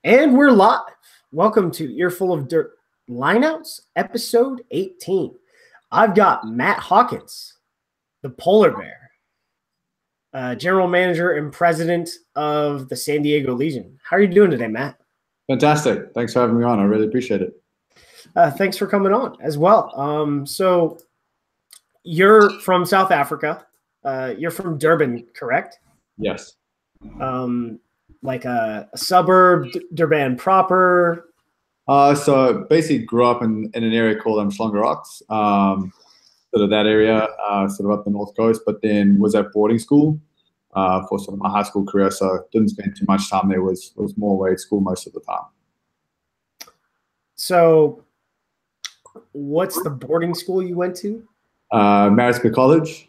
And we're live. Welcome to Earful of Dirt Lineouts, episode 18. I've got Matt Hawkins, the polar bear, general manager and president of the San Diego Legion. How are you doing today, Matt? Fantastic. Thanks for having me on. I really appreciate it. Thanks for coming on as well. So you're from South Africa. You're from Durban, correct? Yes. Like a suburb, Durban proper? So basically grew up in an area called Umhlanga Rocks, sort of that area, sort of up the North Coast, but then was at boarding school for sort of my high school career. So didn't spend too much time there, was more away at school most of the time. So what's the boarding school you went to? Maritzburg College.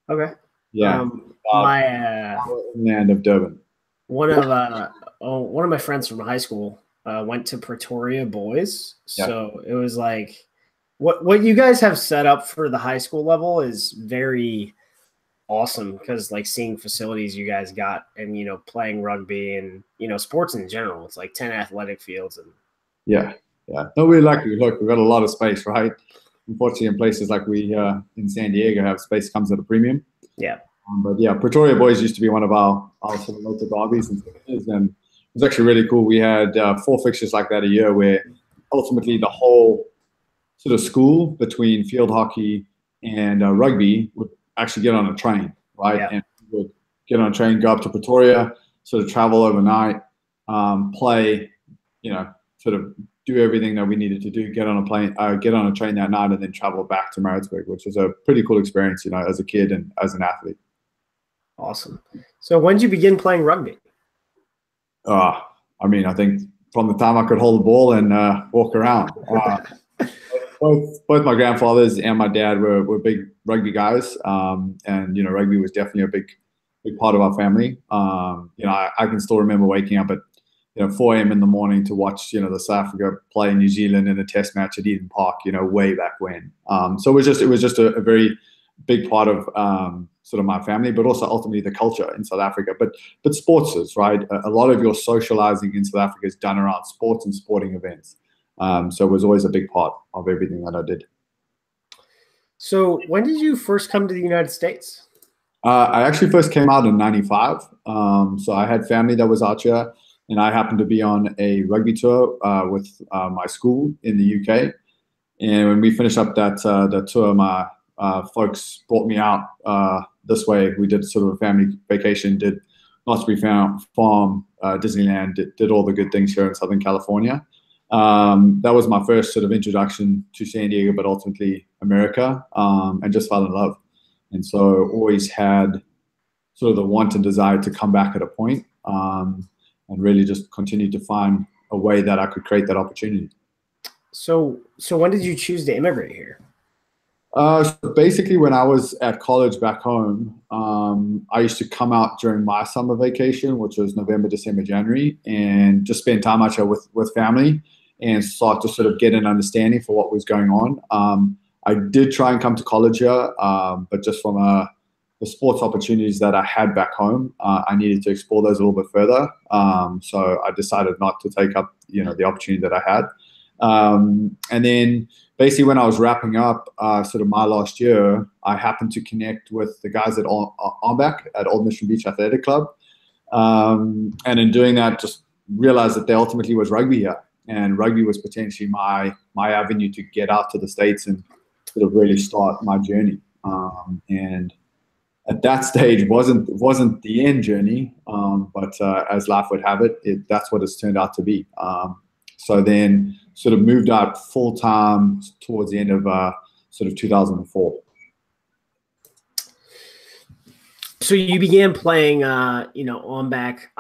Okay. Yeah. Land of Durban. One of my friends from high school went to Pretoria Boys. Yeah. So it was like what you guys have set up for the high school level is very awesome, because like seeing facilities you guys got and playing rugby and sports in general. It's like 10 athletic fields and yeah. No, we're lucky. Look, we've got a lot of space, right? Unfortunately, in places like we in San Diego have space comes at a premium. Yeah. But yeah, Pretoria Boys used to be one of our sort of local derbies and fixtures, and it was actually really cool. We had 4 fixtures like that a year, where ultimately the whole sort of school between field hockey and rugby would actually get on a train, right? Yeah. And we would get on a train, go up to Pretoria, sort of travel overnight, play, sort of do everything that we needed to do, get on a train that night, and then travel back to Maritzburg, which was a pretty cool experience, as a kid and as an athlete. Awesome. So when did you begin playing rugby? I think from the time I could hold the ball and walk around. Both my grandfathers and my dad were big rugby guys, and rugby was definitely a big part of our family. I can still remember waking up at 4 a.m. in the morning to watch the South Africa play New Zealand in a Test match at Eden Park, way back when. So it was just a very big part of sort of my family, but also ultimately the culture in South Africa. But sports is, right? A lot of your socializing in South Africa is done around sports and sporting events. So it was always a big part of everything that I did. So when did you first come to the United States? I actually first came out in '95. So I had family that was out here, and I happened to be on a rugby tour with my school in the UK. And when we finished up that tour, my folks brought me out this way. We did sort of a family vacation, did Knott's Farm, Disneyland, did all the good things here in Southern California. That was my first sort of introduction to San Diego, but ultimately America, and just fell in love. And so always had sort of the want and desire to come back at a point, and really just continue to find a way that I could create that opportunity. So when did you choose to immigrate here? So basically, when I was at college back home, I used to come out during my summer vacation, which was November, December, January, and just spend time out here with family and start to sort of get an understanding for what was going on. I did try and come to college here, but just from the sports opportunities that I had back home, I needed to explore those a little bit further. So I decided not to take up, the opportunity that I had. And then basically when I was wrapping up sort of my last year, I happened to connect with the guys at Armbach at Old Mission Beach Athletic Club. And in doing that, just realized that there ultimately was rugby here. And rugby was potentially my avenue to get out to the States and sort of really start my journey. And at that stage wasn't the end journey, but as life would have it, that's what it's turned out to be. So then sort of moved out full time towards the end of sort of 2004. So you began playing, on back.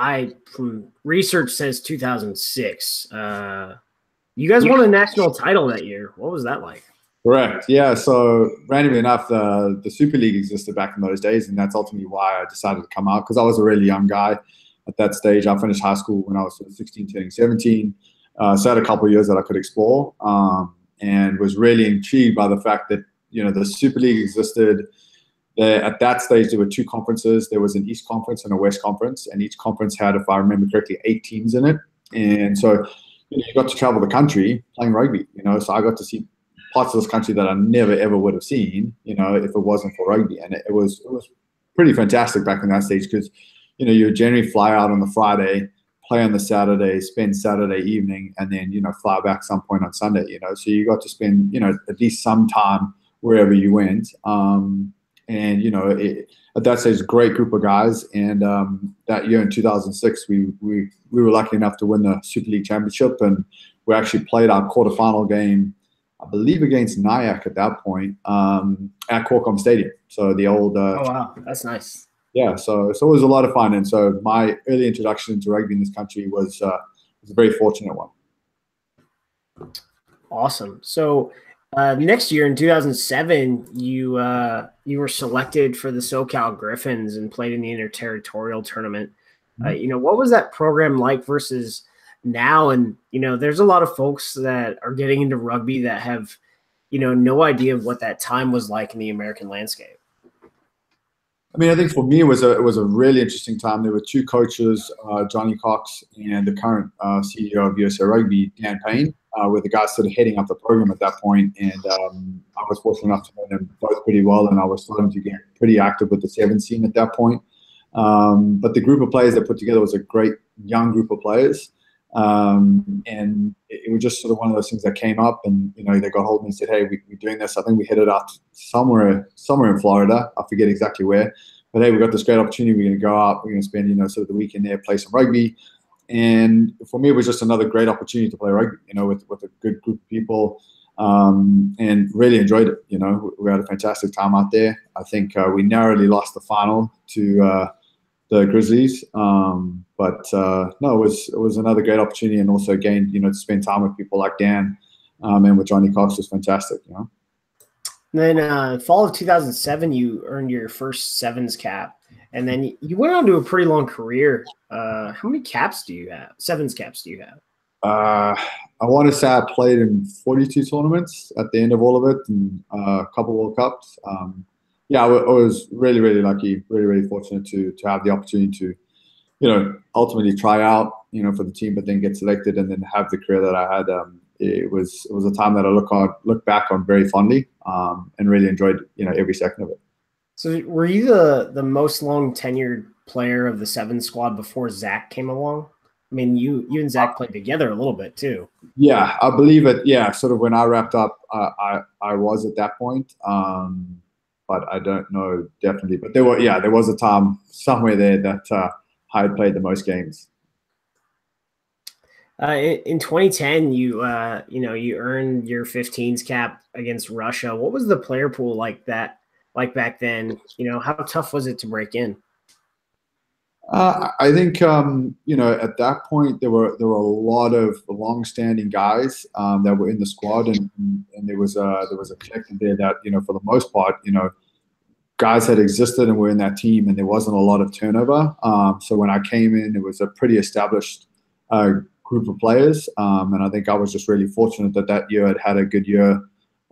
From research says 2006. You guys won a national title that year. What was that like? Correct. Yeah. So randomly enough, the Super League existed back in those days, and that's ultimately why I decided to come out, because I was a really young guy at that stage. I finished high school when I was sort of 16, turning 17. So I had a couple of years that I could explore, and was really intrigued by the fact that the Super League existed. At that stage, there were 2 conferences. There was an East Conference and a West Conference, and each conference had, if I remember correctly, 8 teams in it. And so you got to travel the country playing rugby, so I got to see parts of this country that I never ever would have seen, if it wasn't for rugby. And it was pretty fantastic back in that stage because, you would generally fly out on the Friday, play on the Saturday, spend Saturday evening, and then, fly back some point on Sunday, so you got to spend, at least some time wherever you went. At that stage, great group of guys. And that year in 2006, we were lucky enough to win the Super League Championship, and we actually played our quarterfinal game, I believe, against Nyack at that point at Qualcomm Stadium. So the old. Oh wow, that's nice. Yeah, so it was a lot of fun, and so my early introduction into rugby in this country was a very fortunate one. Awesome. So next year in 2007, you were selected for the SoCal Griffins and played in the interterritorial tournament. What was that program like versus now? And there's a lot of folks that are getting into rugby that have no idea of what that time was like in the American landscape. I mean, I think for me it was a really interesting time. There were two coaches, Johnny Cox and the current CEO of USA Rugby, Dan Payne, were the guys sort of heading up the program at that point. And I was fortunate enough to know them both pretty well, and I was starting to get pretty active with the 7 scene at that point. But the group of players they put together was a great young group of players. And it was just sort of one of those things that came up, and they got hold of me and said, "Hey, we're doing this. I think we headed out somewhere in Florida. I forget exactly where, but hey, we got this great opportunity. We're going to go out. We're going to spend sort of the weekend there, play some rugby." And for me, it was just another great opportunity to play rugby, with a good group of people, and really enjoyed it. We had a fantastic time out there. I think we narrowly lost the final to the Grizzlies, but no, it was another great opportunity, and also again, to spend time with people like Dan, and with Johnny Cox was fantastic. And then fall of 2007, you earned your first sevens cap, and then you went on to a pretty long career. How many caps do you have? Sevens caps do you have? I want to say I played in 42 tournaments at the end of all of it, and a couple World Cups. Yeah, I was really, really lucky, really, really fortunate to have the opportunity to, ultimately try out, for the team, but then get selected and then have the career that I had. It was a time that I look back on very fondly, and really enjoyed, every second of it. So were you the most long tenured player of the 7 squad before Zach came along? I mean, you and Zach played together a little bit too. Yeah, I believe it. Yeah, sort of when I wrapped up, I was at that point. But I don't know definitely. But there was a time somewhere there that I had played the most games. In 2010, you earned your 15s cap against Russia. What was the player pool like back then? How tough was it to break in? I think at that point there were a lot of long-standing guys that were in the squad, and there was a collective there that for the most part guys had existed and were in that team, and there wasn't a lot of turnover. So when I came in, it was a pretty established group of players, and I think I was just really fortunate that year had a good year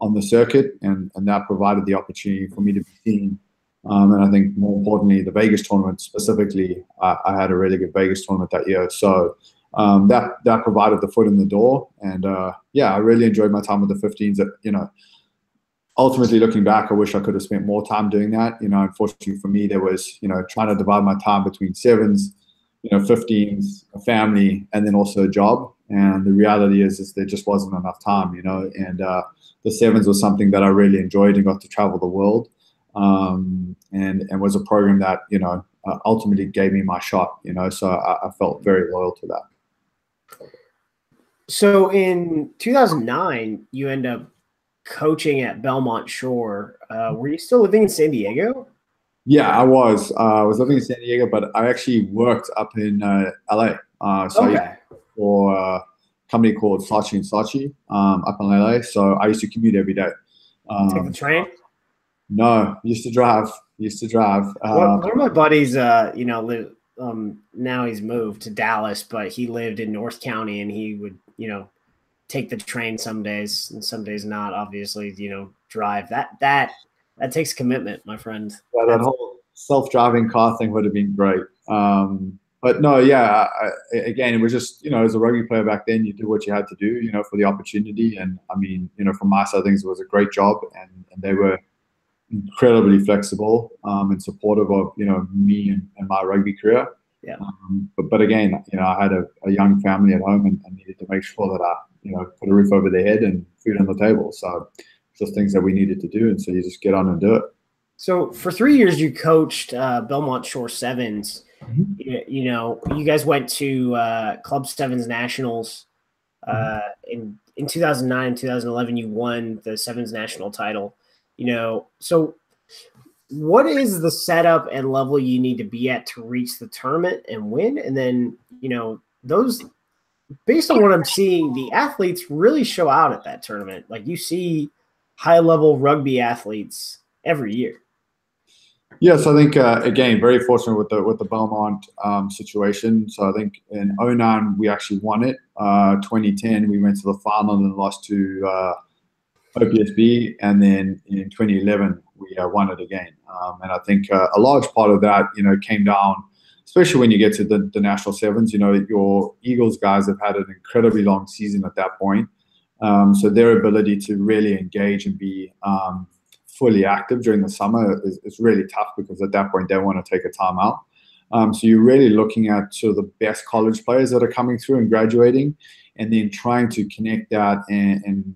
on the circuit, and that provided the opportunity for me to be seen. And I think more importantly, the Vegas tournament specifically, I had a really good Vegas tournament that year. So that provided the foot in the door. And I really enjoyed my time with the 15s. Ultimately looking back, I wish I could have spent more time doing that. Unfortunately for me, there was, trying to divide my time between 7s, 15s, a family, and then also a job. And the reality is there just wasn't enough time, and the 7s was something that I really enjoyed and got to travel the world. And was a program that ultimately gave me my shot. So I felt very loyal to that. So in 2009, you end up coaching at Belmont Shore. Were you still living in San Diego? Yeah, I was. I was living in San Diego, but I actually worked up in LA. Okay. For a company called Saatchi & Saatchi up in LA. So I used to commute every day. Take the train? No, used to drive. One of my buddies, live, now he's moved to Dallas, but he lived in North County, and he would, take the train some days and some days not, obviously, drive. That takes commitment, my friend. Yeah, that whole self-driving car thing would have been great. But no, yeah, again, it was just, as a rugby player back then, you did what you had to do, for the opportunity. And I mean, from my side, things, it was a great job, and they were incredibly flexible and supportive of, me and my rugby career. Yeah. But again, I had a young family at home and needed to make sure that I, put a roof over their head and food on the table. So just things that we needed to do. And so you just get on and do it. So for 3 years, you coached Belmont Shore Sevens. You guys went to Club Sevens Nationals in 2009, 2011. You won the Sevens national title. So what is the setup and level you need to be at to reach the tournament and win? And then those, based on what I'm seeing, the athletes really show out at that tournament. Like, you see high level rugby athletes every year. Yes, I think again, very fortunate with the Belmont situation. So I think in 2009 we actually won it. 2010 we went to the final and lost to OPSB, and then in 2011 we won it again. And I think a large part of that, came down, especially when you get to the national sevens. Your Eagles guys have had an incredibly long season at that point, so their ability to really engage and be fully active during the summer is really tough, because at that point they want to take a timeout. So you're really looking at sort of the best college players that are coming through and graduating, and then trying to connect that and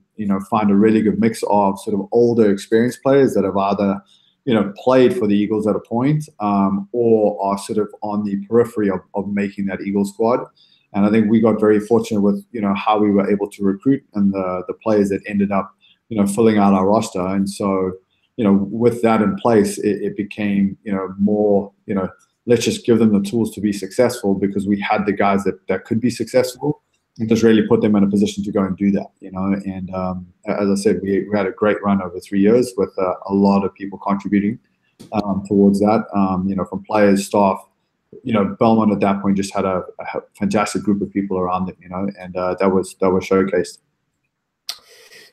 find a really good mix of sort of older experienced players that have either played for the Eagles at a point or are sort of on the periphery of making that Eagle squad. And I think we got very fortunate with how we were able to recruit and the players that ended up filling out our roster. And so with that in place, it became, more, let's just give them the tools to be successful, because we had the guys that could be successful, and just really put them in a position to go and do that, And as I said, we had a great run over 3 years with a lot of people contributing towards that, from players, staff. Belmont at that point just had a fantastic group of people around them, and that was showcased.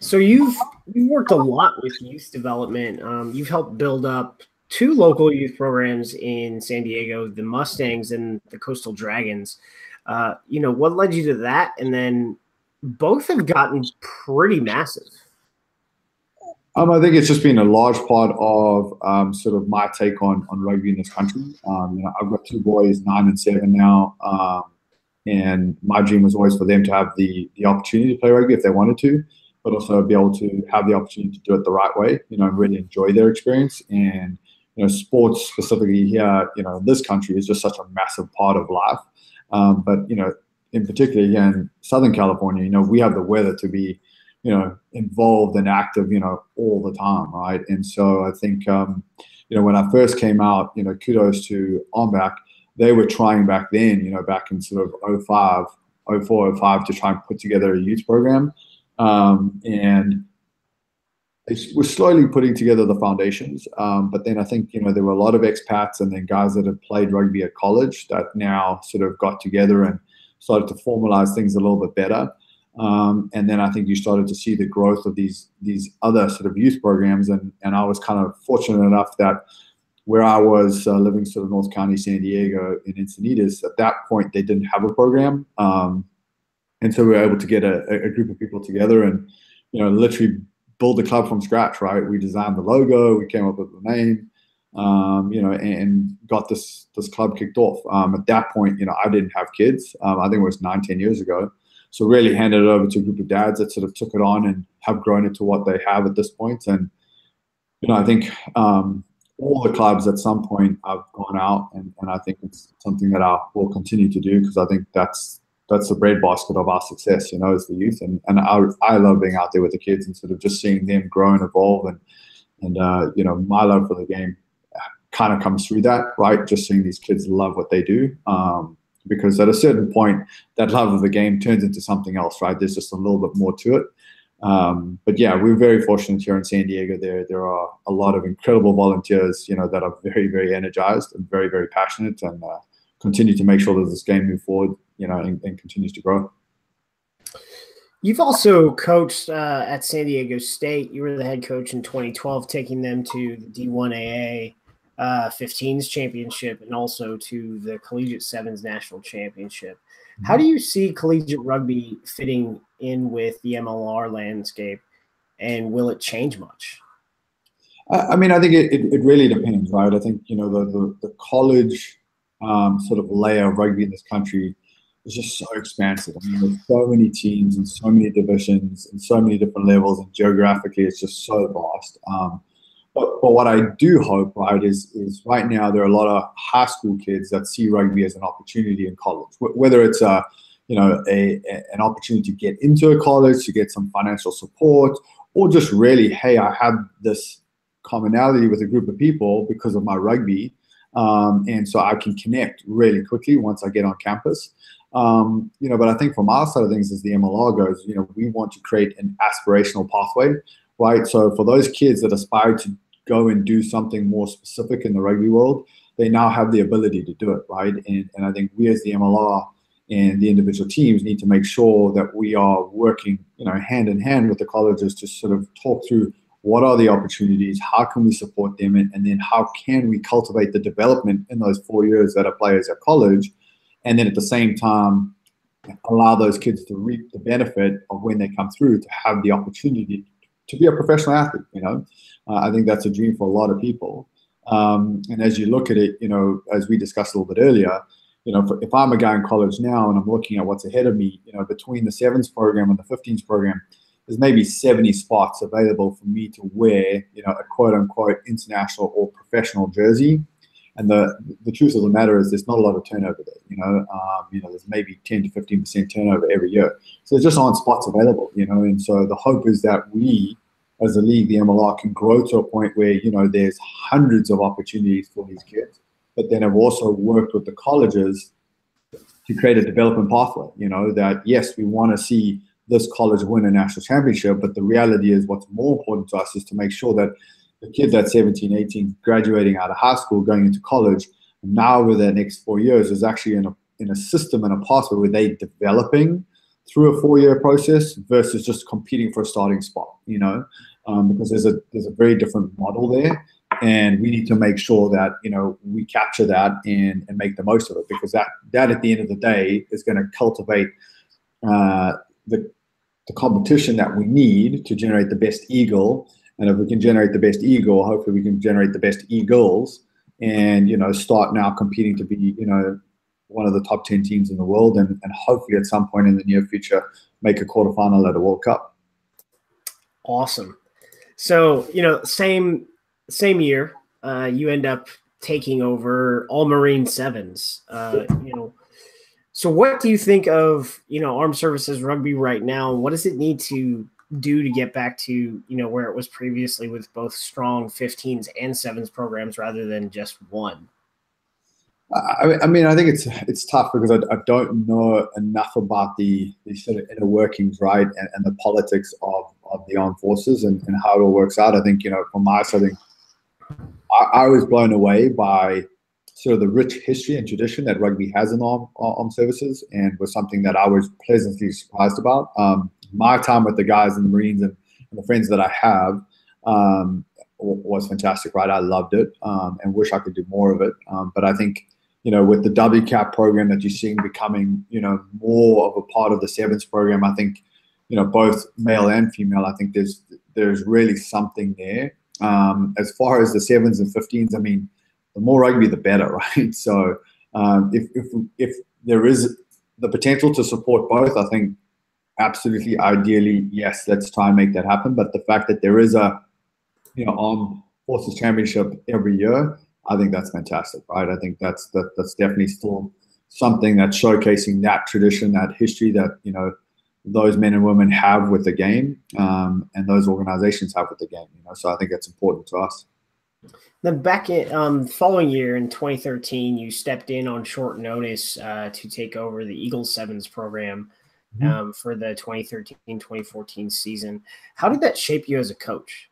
So you've worked a lot with youth development. You've helped build up 2 local youth programs in San Diego, the Mustangs and the Coastal Dragons. What led you to that? And then both have gotten pretty massive. I think it's just been a large part of sort of my take on rugby in this country. I've got 2 boys, 9 and 7 now, and my dream was always for them to have the opportunity to play rugby if they wanted to, but also be able to have the opportunity to do it the right way, and really enjoy their experience. And, sports specifically here, in this country is just such a massive part of life. But, in particular here in Southern California, we have the weather to be, involved and active, all the time, right? And so I think, when I first came out, kudos to OMBAC. They were trying back then, back in sort of 04, 05 to try and put together a youth program. And we're slowly putting together the foundations. But then I think, there were a lot of expats and then guys that had played rugby at college that now sort of got together and started to formalize things a little bit better. And then I think you started to see the growth of these other sort of youth programs. And I was kind of fortunate enough that where I was living sort of North County, San Diego in Encinitas, at that point, they didn't have a program. And so we were able to get a group of people together and, literally build the club from scratch, right? We designed the logo, we came up with the name, and got this club kicked off. At that point, I didn't have kids. I think it was 9-10 years ago. So really handed it over to a group of dads that sort of took it on and have grown it to what they have at this point. And, I think all the clubs at some point have gone out, and I think it's something that I will continue to do, because I think that's the breadbasket of our success, is the youth. And I love being out there with the kids and sort of just seeing them grow and evolve. And my love for the game kind of comes through that, right? Just seeing these kids love what they do. Because at a certain point, that love of the game turns into something else, right? There's just a little bit more to it. But yeah, we're very fortunate here in San Diego. There are a lot of incredible volunteers, that are very, very energized and very, very passionate, and continue to make sure that this game moves forward, and continues to grow. You've also coached at San Diego State. You were the head coach in 2012, taking them to the D1AA. 15s championship and also to the collegiate sevens national championship. How do you see collegiate rugby fitting in with the MLR landscape, and will it change much? I mean, I think it really depends, right? I think, the college sort of layer of rugby in this country is just so expansive. I mean, there's so many teams and so many divisions and so many different levels, and geographically it's just so vast. But what I do hope, right, is right now there are a lot of high school kids that see rugby as an opportunity in college, whether it's an opportunity to get into a college, to get some financial support, or just really, hey, I have this commonality with a group of people because of my rugby, and so I can connect really quickly once I get on campus. But I think from our side of things, as the MLR goes, we want to create an aspirational pathway, right? So for those kids that aspire to go and do something more specific in the rugby world, they now have the ability to do it, right? And I think we as the MLR and the individual teams need to make sure that we are working, hand in hand with the colleges to sort of talk through what are the opportunities, how can we support them, and then how can we cultivate the development in those 4 years that a player is at college, and then at the same time allow those kids to reap the benefit of when they come through to have the opportunity to be a professional athlete. I think that's a dream for a lot of people. And as you look at it, as we discussed a little bit earlier, if I'm a guy in college now and I'm looking at what's ahead of me, between the sevens program and the 15s program, there's maybe 70 spots available for me to wear, a quote unquote international or professional jersey. And the truth of the matter is there's not a lot of turnover there, there's maybe 10 to 15% turnover every year. So there just aren't spots available, and so the hope is that we, as a league, the MLR, can grow to a point where, there's hundreds of opportunities for these kids, but then I've also worked with the colleges to create a development pathway, that yes, we want to see this college win a national championship, but the reality is what's more important to us is to make sure that the kid that's 17, 18, graduating out of high school, going into college, now over the next 4 years is actually in a system and a pathway where they're developing through a 4-year process versus just competing for a starting spot, because there's a very different model there. And we need to make sure that, we capture that and make the most of it, because that at the end of the day is going to cultivate the competition that we need to generate the best eagle. And if we can generate the best eagle, hopefully we can generate the best eagles and, start now competing to be, one of the top 10 teams in the world, and hopefully at some point in the near future make a quarterfinal at a World Cup. Awesome. So, same year, you end up taking over All Marine Sevens. So what do you think of, Armed Services Rugby right now? What does it need to do to get back to, where it was previously with both strong 15s and 7s programs rather than just one? I mean, I think it's tough because I don't know enough about the sort of inner workings, right, and the politics of the armed forces and how it all works out. I think, from my side, I think I was blown away by sort of the rich history and tradition that rugby has in armed services, and was something that I was pleasantly surprised about. My time with the guys in the Marines and the friends that I have was fantastic, right? I loved it and wish I could do more of it. But I think, with the WCAP program that you're seeing becoming, more of a part of the sevens program, I think, both male and female, I think there's really something there. As far as the sevens and 15s, I mean, the more rugby, the better, right? So if there is the potential to support both, I think absolutely, ideally, yes, let's try and make that happen. But the fact that there is a, armed forces championship every year, I think that's fantastic, right? I think that's definitely still something that's showcasing that tradition, that history that, those men and women have with the game, and those organizations have with the game, so I think that's important to us. Then back in following year in 2013, you stepped in on short notice to take over the Eagles Sevens program for the 2013-2014 season. How did that shape you as a coach?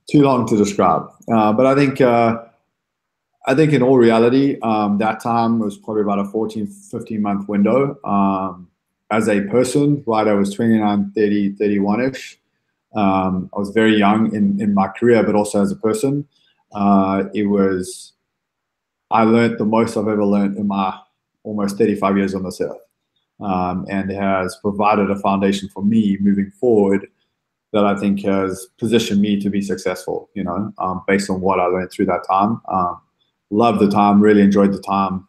Too long to describe, but I think in all reality, that time was probably about a 14, 15-month window. As a person, right, I was 29, 30, 31-ish. I was very young in my career, but also as a person. I learned the most I've ever learned in my almost 35 years on this earth, and has provided a foundation for me moving forward that I think has positioned me to be successful, based on what I learned through that time. Loved the time, really enjoyed the time.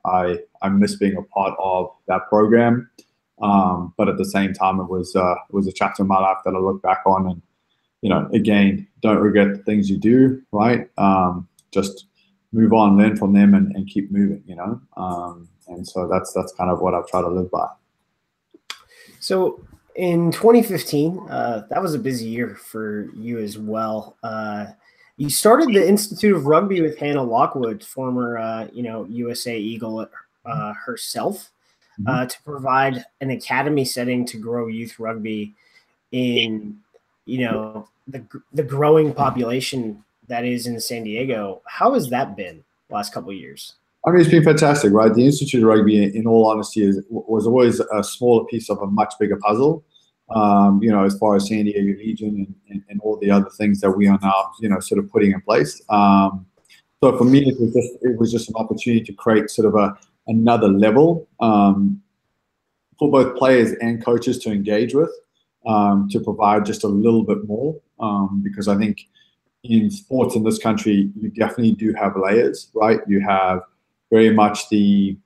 I miss being a part of that program. But at the same time, it was a chapter in my life that I look back on, and, again, don't regret the things you do, right? Just move on, learn from them, and keep moving, and so that's kind of what I've tried to live by. So in 2015, that was a busy year for you as well. You started the Institute of Rugby with Hannah Lockwood, former, USA Eagle herself, to provide an academy setting to grow youth rugby in, the growing population that is in San Diego. How has that been the last couple of years? I mean, it's been fantastic, right? The Institute of Rugby, in all honesty, was always a smaller piece of a much bigger puzzle. As far as San Diego Legion and all the other things that we are now, sort of putting in place. So for me, it was just an opportunity to create sort of another level for both players and coaches to engage with, to provide just a little bit more, because I think in sports in this country, you definitely do have layers, right? You have very much the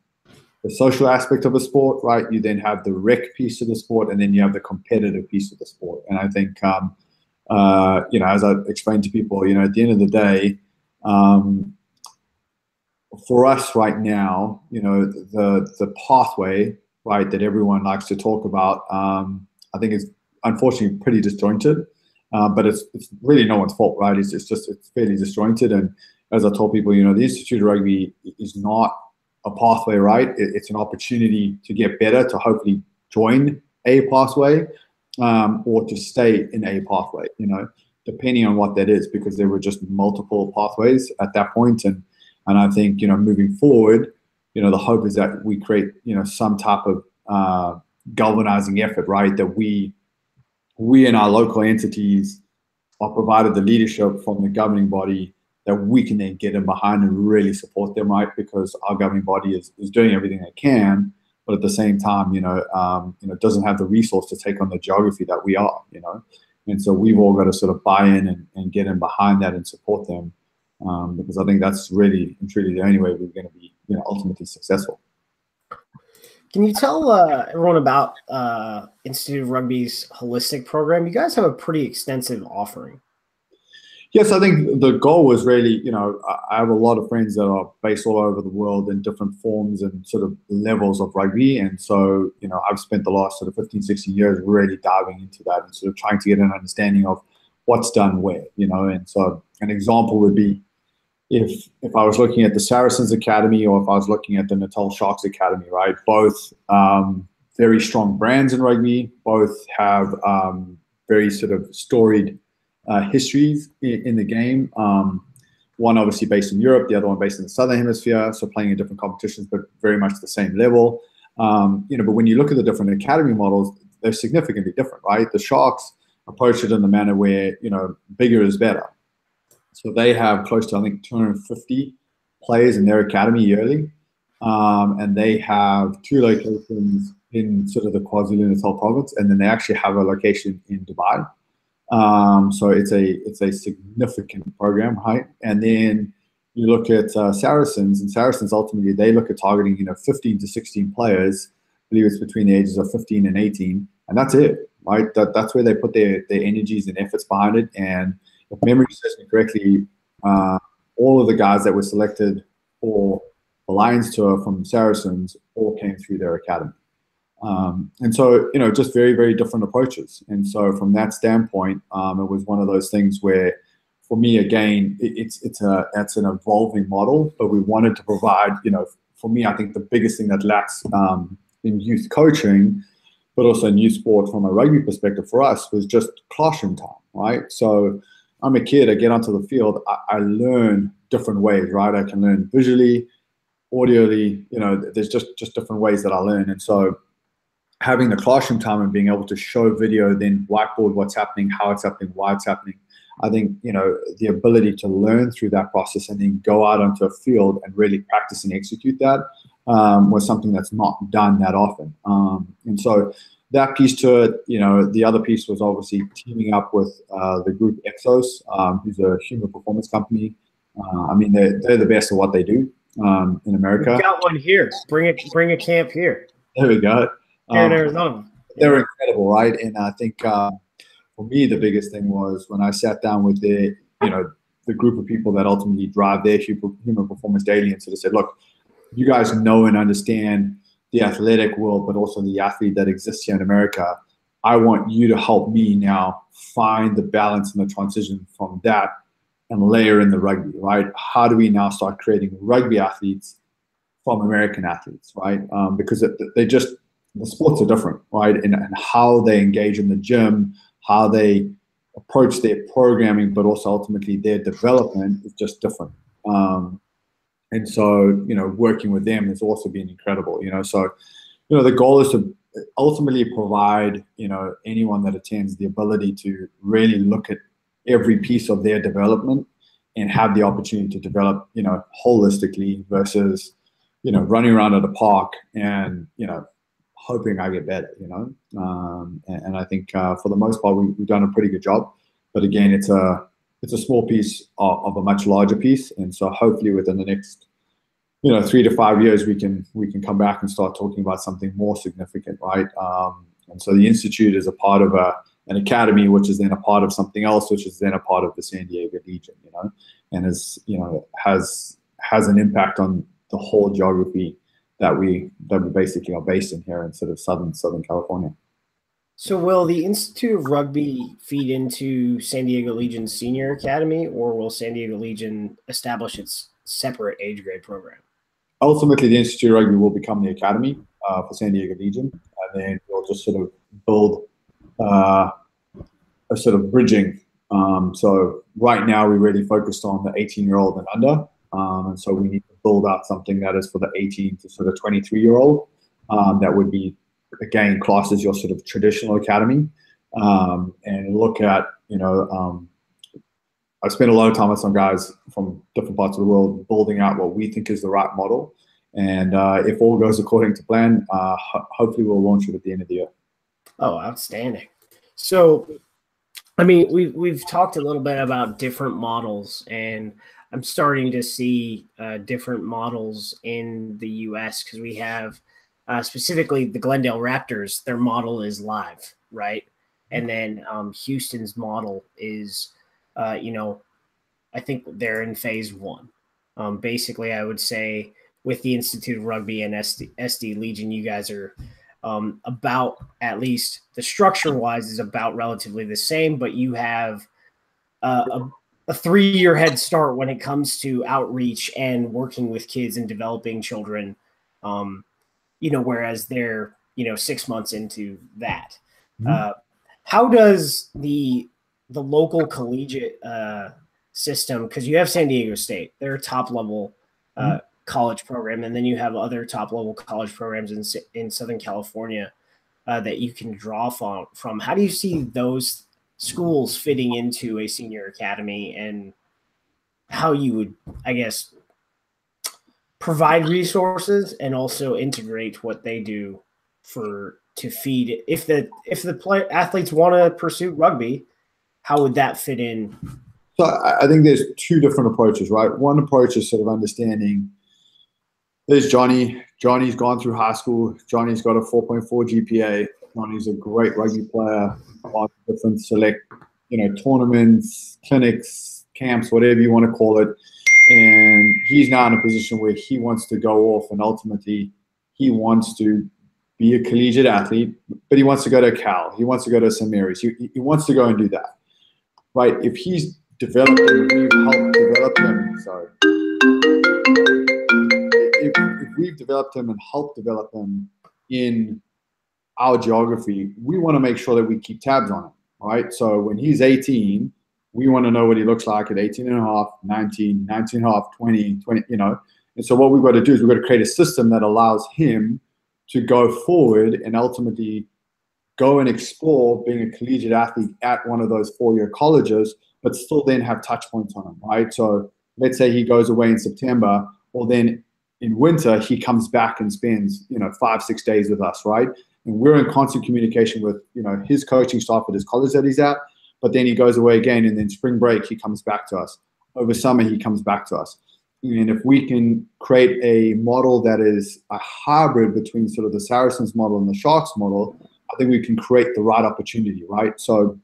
social aspect of a sport, right? You then have the rec piece of the sport, and then you have the competitive piece of the sport. And I think, as I explained to people, at the end of the day, for us right now, the pathway, right, that everyone likes to talk about, I think is unfortunately pretty disjointed, but it's really no one's fault, right? It's fairly disjointed. And as I told people, the Institute of Rugby is not a pathway, right? It's an opportunity to get better, to hopefully join a pathway, or to stay in a pathway, depending on what that is, because there were just multiple pathways at that point. And I think, moving forward, the hope is that we create, some type of galvanizing effort, right? That we in our local entities are provided the leadership from the governing body that we can then get in behind and really support them, right? Because our governing body is doing everything they can, but at the same time, doesn't have the resource to take on the geography that we are, and so we've all got to sort of buy in and get in behind that and support them, because I think that's really and truly the only way we're going to be, ultimately successful. Can you tell everyone about Institute of Rugby's holistic program? You guys have a pretty extensive offering. Yes, I think the goal was really, I have a lot of friends that are based all over the world in different forms and sort of levels of rugby. And so, I've spent the last sort of 15, 16 years really diving into that and sort of trying to get an understanding of what's done where, And so an example would be if I was looking at the Saracens Academy or if I was looking at the Natal Sharks Academy, right? Both very strong brands in rugby, both have very sort of storied histories in the game. One obviously based in Europe, the other one based in the Southern Hemisphere, so playing in different competitions, but very much the same level. But when you look at the different academy models, they're significantly different, right? The Sharks approach it in the manner where, bigger is better. So they have close to, I think, 250 players in their academy yearly. And they have 2 locations in sort of the KwaZulu-Natal province, and then they actually have a location in Dubai. So it's a significant program, right? And then you look at Saracens, and Saracens ultimately, they look at targeting, 15 to 16 players. I believe it's between the ages of 15 and 18, and that's it, right? That's where they put their energies and efforts behind it. And if memory serves me correctly, all of the guys that were selected for the Lions tour from Saracens all came through their academy. And so, just very, very different approaches. And so from that standpoint, it was one of those things where, for me, again, it's an evolving model, but we wanted to provide, for me, I think the biggest thing that lacks in youth coaching, but also in youth sport from a rugby perspective for us, was just classroom time, right? So I'm a kid, I get onto the field, I learn different ways, right? I can learn visually, audially, there's just different ways that I learn. And so having the classroom time and being able to show video, then whiteboard what's happening, how it's happening, why it's happening. I think, you know, the ability to learn through that process and then go out onto a field and really practice and execute that was something that's not done that often. And so that piece to it, you know, the other piece was obviously teaming up with the group Exos, who's a human performance company. I mean, they're the best at what they do in America. We've got one here. Bring a camp here. There we go. Here in Arizona. They're incredible, right? And I think for me, the biggest thing was when I sat down with the group of people that ultimately drive their human performance daily and sort of said, look, you guys know and understand the athletic world, but also the athlete that exists here in America. I want you to help me now find the balance and the transition from that and layer in the rugby, right? How do we now start creating rugby athletes from American athletes, right? Because the sports are different, right? And how they engage in the gym, how they approach their programming, but also ultimately their development is just different. And so, you know, working with them has also been incredible, you know. So, you know, the goal is to ultimately provide, you know, anyone that attends the ability to really look at every piece of their development and have the opportunity to develop, you know, holistically versus, you know, running around at a park and, you know, hoping I get better, you know. And I think for the most part, we've done a pretty good job. But again, it's a small piece of a much larger piece. And so hopefully within the next, you know, 3 to 5 years, we can come back and start talking about something more significant, right? And so the Institute is a part of an academy, which is then a part of something else, which is then a part of the San Diego Legion, you know, and is, you know, has an impact on the whole geography that we basically are based in here in sort of Southern California. So will the Institute of Rugby feed into San Diego Legion's Senior Academy, or will San Diego Legion establish its separate age grade program? Ultimately, the Institute of Rugby will become the academy for San Diego Legion, and then we'll just sort of build a sort of bridging. So right now, we're really focused on the 18-year-old and under, and so we need to build out something that is for the 18 to sort of 23-year-old. That would be, again, classed as your sort of traditional academy, and look at, you know, I've spent a lot of time with some guys from different parts of the world building out what we think is the right model. And if all goes according to plan, hopefully we'll launch it at the end of the year. Oh, outstanding. So, I mean, we've talked a little bit about different models, and I'm starting to see different models in the U.S. because we have specifically the Glendale Raptors. Their model is live, right? And then Houston's model is, you know, I think they're in phase one. Basically, I would say with the Institute of Rugby and SD Legion, you guys are about, at least the structure-wise, is about relatively the same, but you have a 3-year head start when it comes to outreach and working with kids and developing children, you know, whereas they're, you know, 6 months into that. How does the local collegiate system, because you have San Diego State, they're a top-level college program, and then you have other top-level college programs in Southern California that you can draw from. How do you see those schools fitting into a senior academy, and how you would, I guess, provide resources and also integrate what they do to feed if the athletes want to pursue rugby? How would that fit in? So I think there's two different approaches, right? One approach is sort of understanding there's Johnny. Johnny's gone through high school. Johnny's got a 4.4 GPA. Johnny's a great rugby player. Different select, you know, tournaments, clinics, camps, whatever you want to call it. And he's now in a position where he wants to go off and ultimately he wants to be a collegiate athlete, but he wants to go to Cal. He wants to go to St. Mary's. He wants to go and do that, right? If he's developed and we've helped develop him, sorry. If we've developed him and helped develop him in our geography, we want to make sure that we keep tabs on him, right? So when he's 18, we want to know what he looks like at 18 and a half, 19, 19 and a half, 20, you know. And so what we've got to do is we've got to create a system that allows him to go forward and ultimately go and explore being a collegiate athlete at one of those 4-year colleges, but still then have touch points on him, right? So let's say he goes away in September, well then in winter he comes back and spends 5-6 days with us, right? And we're in constant communication with his coaching staff at his college that he's at, but then he goes away again, and then spring break he comes back to us. Over summer he comes back to us. And if we can create a model that is a hybrid between sort of the Saracens model and the Sharks model, I think we can create the right opportunity, right? So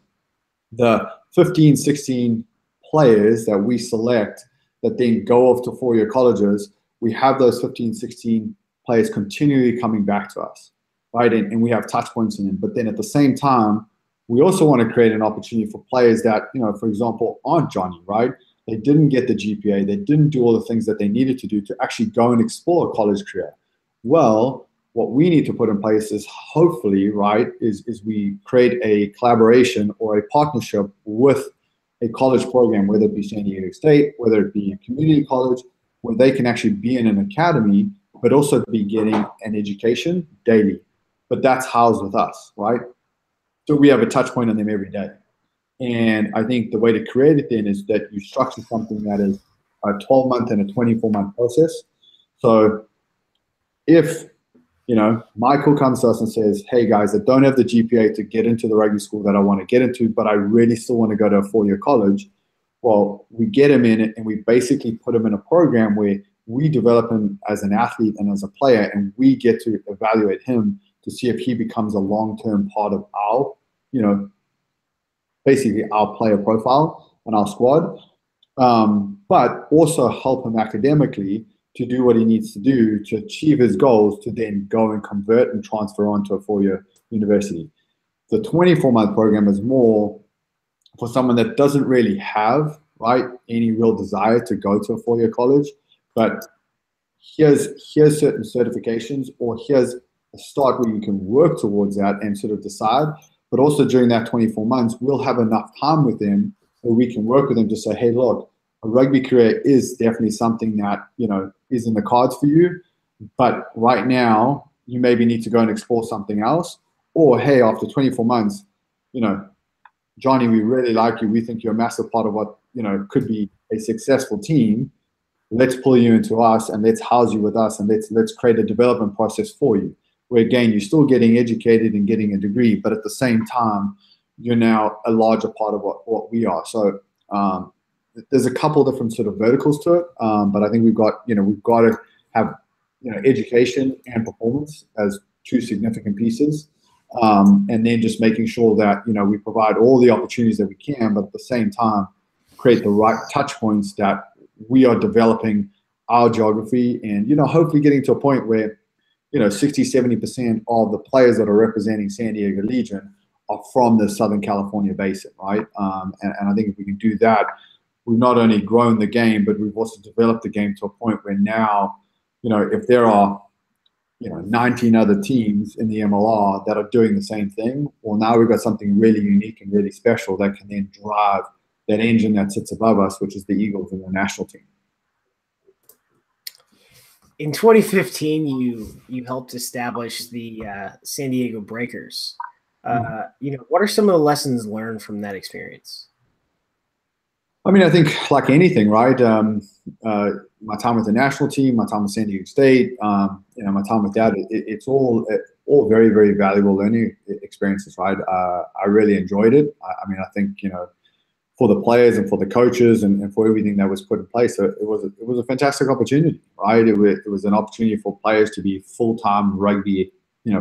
the 15, 16 players that we select that then go off to 4-year colleges, we have those 15, 16 players continually coming back to us, right? And we have touch points in them. But then at the same time, we also want to create an opportunity for players that, for example, aren't Johnny, right? They didn't get the GPA. They didn't do all the things that they needed to do to actually go and explore a college career. Well, what we need to put in place is hopefully, right, is we create a collaboration or a partnership with a college program, whether it be San Diego State, whether it be a community college, where they can actually be in an academy, but also be getting an education daily. But that's housed with us, right? So we have a touch point on them every day. And I think the way to create it then is that you structure something that is a 12-month and a 24-month process. So if Michael comes to us and says, hey guys, I don't have the GPA to get into the rugby school that I want to get into, but I really still want to go to a 4-year college. Well, we get him in it and we basically put him in a program where we develop him as an athlete and as a player, and we get to evaluate him to see if he becomes a long-term part of our, basically our player profile and our squad, but also help him academically to do what he needs to do to achieve his goals, to then go and convert and transfer on to a 4-year university. The 24-month program is more for someone that doesn't really have, right, any real desire to go to a 4-year college, but here's certain certifications, or here's a start where you can work towards that and sort of decide. But also during that 24 months, we'll have enough time with them where we can work with them to say, hey, look, a rugby career is definitely something that, is in the cards for you. But right now, you maybe need to go and explore something else. Or, hey, after 24 months, Johnny, we really like you. We think you're a massive part of what, could be a successful team. Let's pull you into us and let's house you with us, and let's create a development process for you. Where again, you're still getting educated and getting a degree, but at the same time, you're now a larger part of what we are. So there's a couple different sort of verticals to it, but I think we've got to have education and performance as two significant pieces, and then just making sure that we provide all the opportunities that we can, but at the same time create the right touch points that we are developing our geography, and hopefully getting to a point where 60-70% of the players that are representing San Diego Legion are from the Southern California basin, right? And I think if we can do that, we've not only grown the game, but we've also developed the game to a point where now, if there are 19 other teams in the MLR that are doing the same thing, well, now we've got something really unique and really special that can then drive that engine that sits above us, which is the Eagles and the national team. In 2015, you helped establish the San Diego Breakers. What are some of the lessons learned from that experience? I mean, I think like anything, right? My time with the national team, my time with San Diego State, my time with that, it's all very, very valuable learning experiences, right? I really enjoyed it. I mean, I think, for the players and for the coaches and for everything that was put in place, it was a fantastic opportunity, right? It was an opportunity for players to be full-time rugby,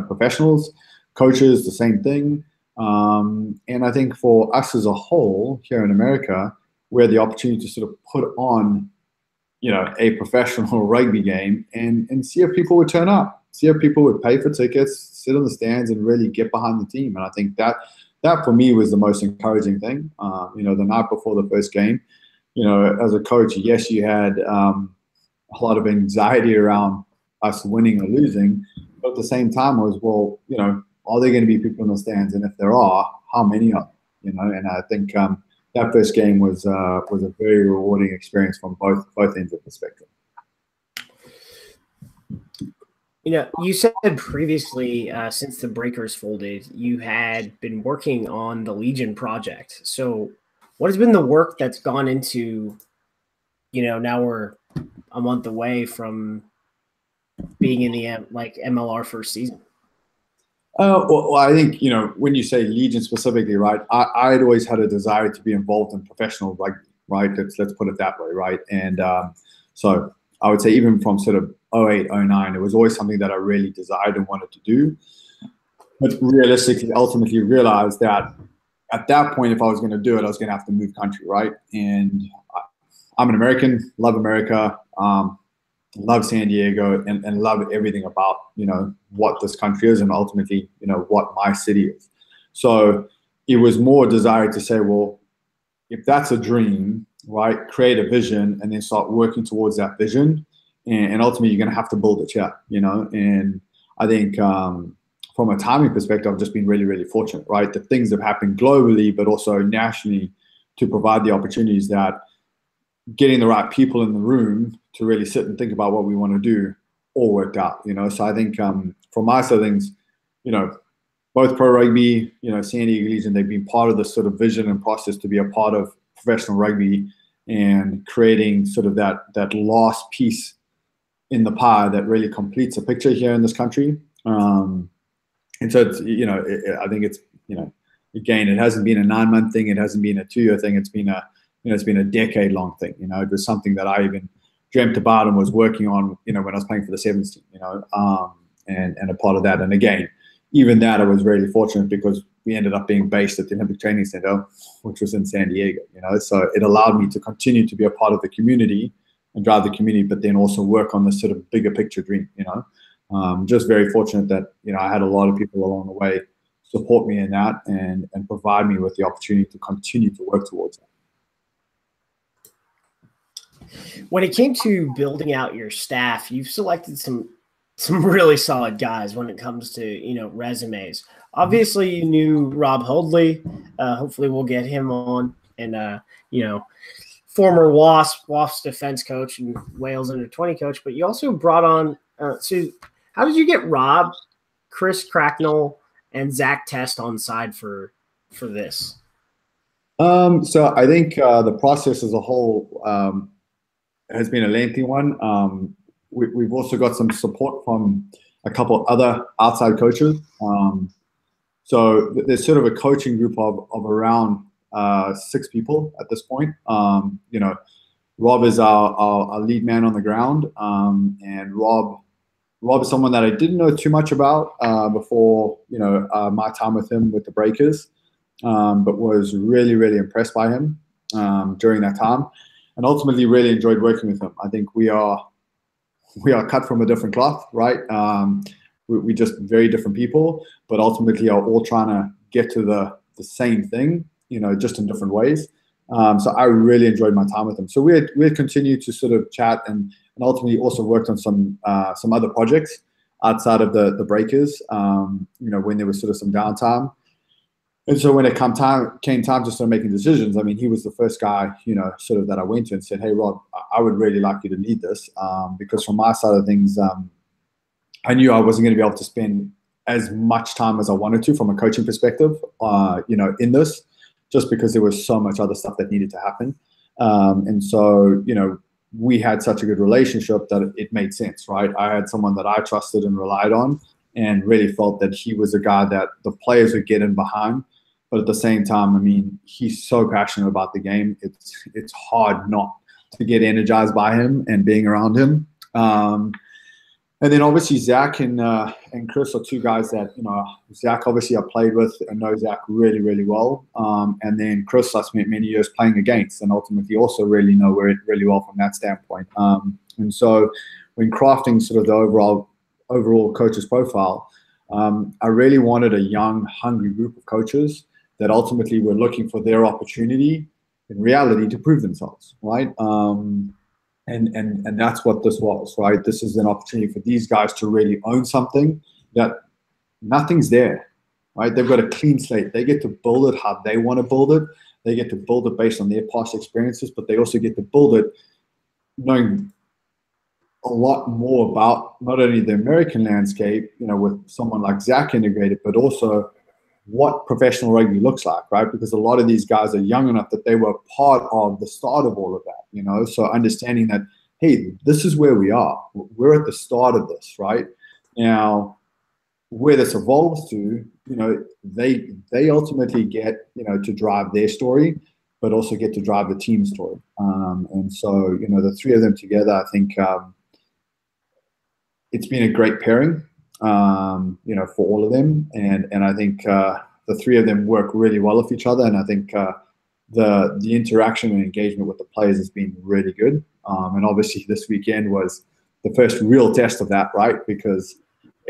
professionals, coaches, the same thing. And I think for us as a whole here in America, we had the opportunity to sort of put on, a professional rugby game and see if people would turn up, see if people would pay for tickets, sit in the stands and really get behind the team. And I think that for me was the most encouraging thing. The night before the first game, as a coach, yes, you had a lot of anxiety around us winning or losing, but at the same time it was, well, are there going to be people in the stands? And if there are, how many of them? And I think that first game was a very rewarding experience from both ends of the spectrum. You said previously, since the Breakers folded, you had been working on the Legion project. So what has been the work that's gone into, now we're a month away from being in the MLR first season? Well, I think, when you say Legion specifically, right, I'd always had a desire to be involved in professional rugby, right? Let's put it that way, right? And so I would say even from sort of 08, 09, it was always something that I really desired and wanted to do. But realistically, ultimately realized that at that point, if I was going to do it, I was going to have to move country, right? And I'm an American, love America, love San Diego, and love everything about, what this country is and ultimately, what my city is. So it was more desire to say, well, if that's a dream, right, create a vision and then start working towards that vision. And ultimately, you're going to have to build it, And I think from a timing perspective, I've just been really, really fortunate, right? That things have happened globally, but also nationally to provide the opportunities that getting the right people in the room to really sit and think about what we want to do all worked out, So I think from my side of things, both Pro Rugby, San Diego Legion, they've been part of this sort of vision and process to be a part of professional rugby and creating sort of that last piece in the pie that really completes a picture here in this country. And so it's, I think it's, again, it hasn't been a 9-month thing. It hasn't been a 2-year thing. It's been it's been a decade-long thing. It was something that I even dreamt about and was working on, when I was playing for the Sevens team, and a part of that. And again, even that, I was really fortunate because we ended up being based at the Olympic Training Center, which was in San Diego, So it allowed me to continue to be a part of the community and drive the community, but then also work on this sort of bigger picture dream, Just very fortunate that, I had a lot of people along the way support me in that and provide me with the opportunity to continue to work towards that. When it came to building out your staff, you've selected some really solid guys when it comes to, resumes. Obviously, you knew Rob Holdley. Hopefully we'll get him on. And, former Wasps defense coach and Wales under-20 coach. But you also brought on so how did you get Rob, Chris Cracknell, and Zach Test on side for this? So I think the process as a whole has been a lengthy one. We've also got some support from a couple other outside coaches. So there's sort of a coaching group of around 6 people at this point. Rob is our lead man on the ground, and Rob is someone that I didn't know too much about before my time with him with the Breakers, but was really, really impressed by him during that time, and ultimately really enjoyed working with him. I think we are cut from a different cloth, right? We just very different people, but ultimately are all trying to get to the same thing, just in different ways. So I really enjoyed my time with him. So we had continued to sort of chat and ultimately also worked on some other projects outside of the Breakers, when there was sort of some downtime. And so when it came time to start making decisions, I mean, he was the first guy, sort of that I went to and said, hey, Rob, I would really like you to lead this, because from my side of things, I knew I wasn't going to be able to spend as much time as I wanted to from a coaching perspective, in this, just because there was so much other stuff that needed to happen. And so, we had such a good relationship that it made sense, right? I had someone that I trusted and relied on and really felt that he was a guy that the players would get in behind. But at the same time, I mean, he's so passionate about the game. It's hard not to get energized by him and being around him. And then obviously Zach and Chris are 2 guys that, Zach obviously I played with and know Zach really, really well. And then Chris I spent many years playing against and ultimately also really know really well from that standpoint. And so when crafting sort of the overall coach's profile, I really wanted a young, hungry group of coaches that ultimately were looking for their opportunity in reality to prove themselves, right? And that's what this was, right? This is an opportunity for these guys to really own something that nothing's there, right? They've got a clean slate. They get to build it how they want to build it. They get to build it based on their past experiences, but they also get to build it knowing a lot more about not only the American landscape, you know, with someone like Zach integrated, but also what professional rugby looks like, right? Because a lot of these guys are young enough that they were part of the start of all of that, you know? So understanding that, hey, this is where we are. We're at the start of this, right? Now, where this evolves to, you know, they ultimately get, you know, to drive their story, but also get to drive the team story. And so, you know, the three of them together, I think it's been a great pairing, you know, for all of them. And I think the three of them work really well with each other. And I think the interaction and engagement with the players has been really good. And obviously this weekend was the first real test of that, right? Because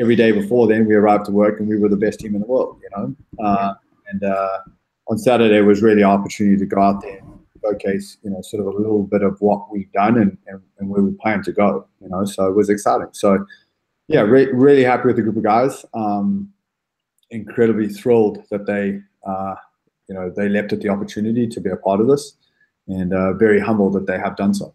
every day before then we arrived to work and we were the best team in the world, you know? And on Saturday was really our opportunity to go out there and showcase, you know, sort of a little bit of what we've done and where we plan to go, you know? So it was exciting. So yeah, really happy with the group of guys. Incredibly thrilled that they, you know, they leapt at the opportunity to be a part of this, and very humbled that they have done so.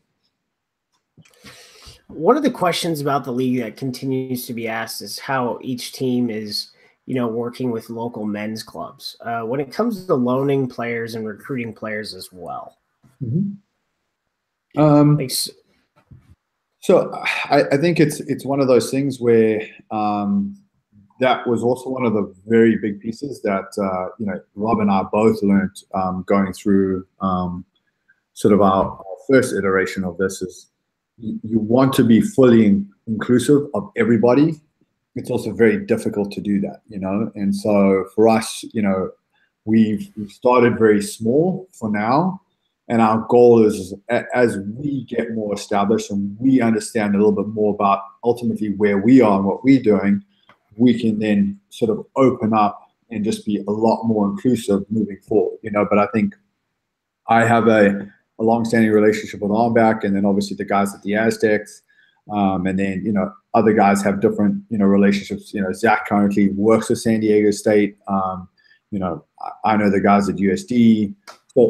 One of the questions about the league that continues to be asked is how each team is, you know, working with local men's clubs when it comes to loaning players and recruiting players as well. Mm-hmm. So I think it's one of those things where that was also one of the very big pieces that you know, Rob and I both learned going through sort of our first iteration of this. Is you want to be fully inclusive of everybody. It's also very difficult to do that, you know. And so for us, you know, we've started very small for now. And our goal is, as we get more established and we understand a little bit more about ultimately where we are and what we're doing, we can then sort of open up and just be a lot more inclusive moving forward, you know. But I think I have a long-standing relationship with Armback, and then obviously the guys at the Aztecs, and then, you know, other guys have different, you know, relationships. You know, Zach currently works with San Diego State. You know, I know the guys at USD.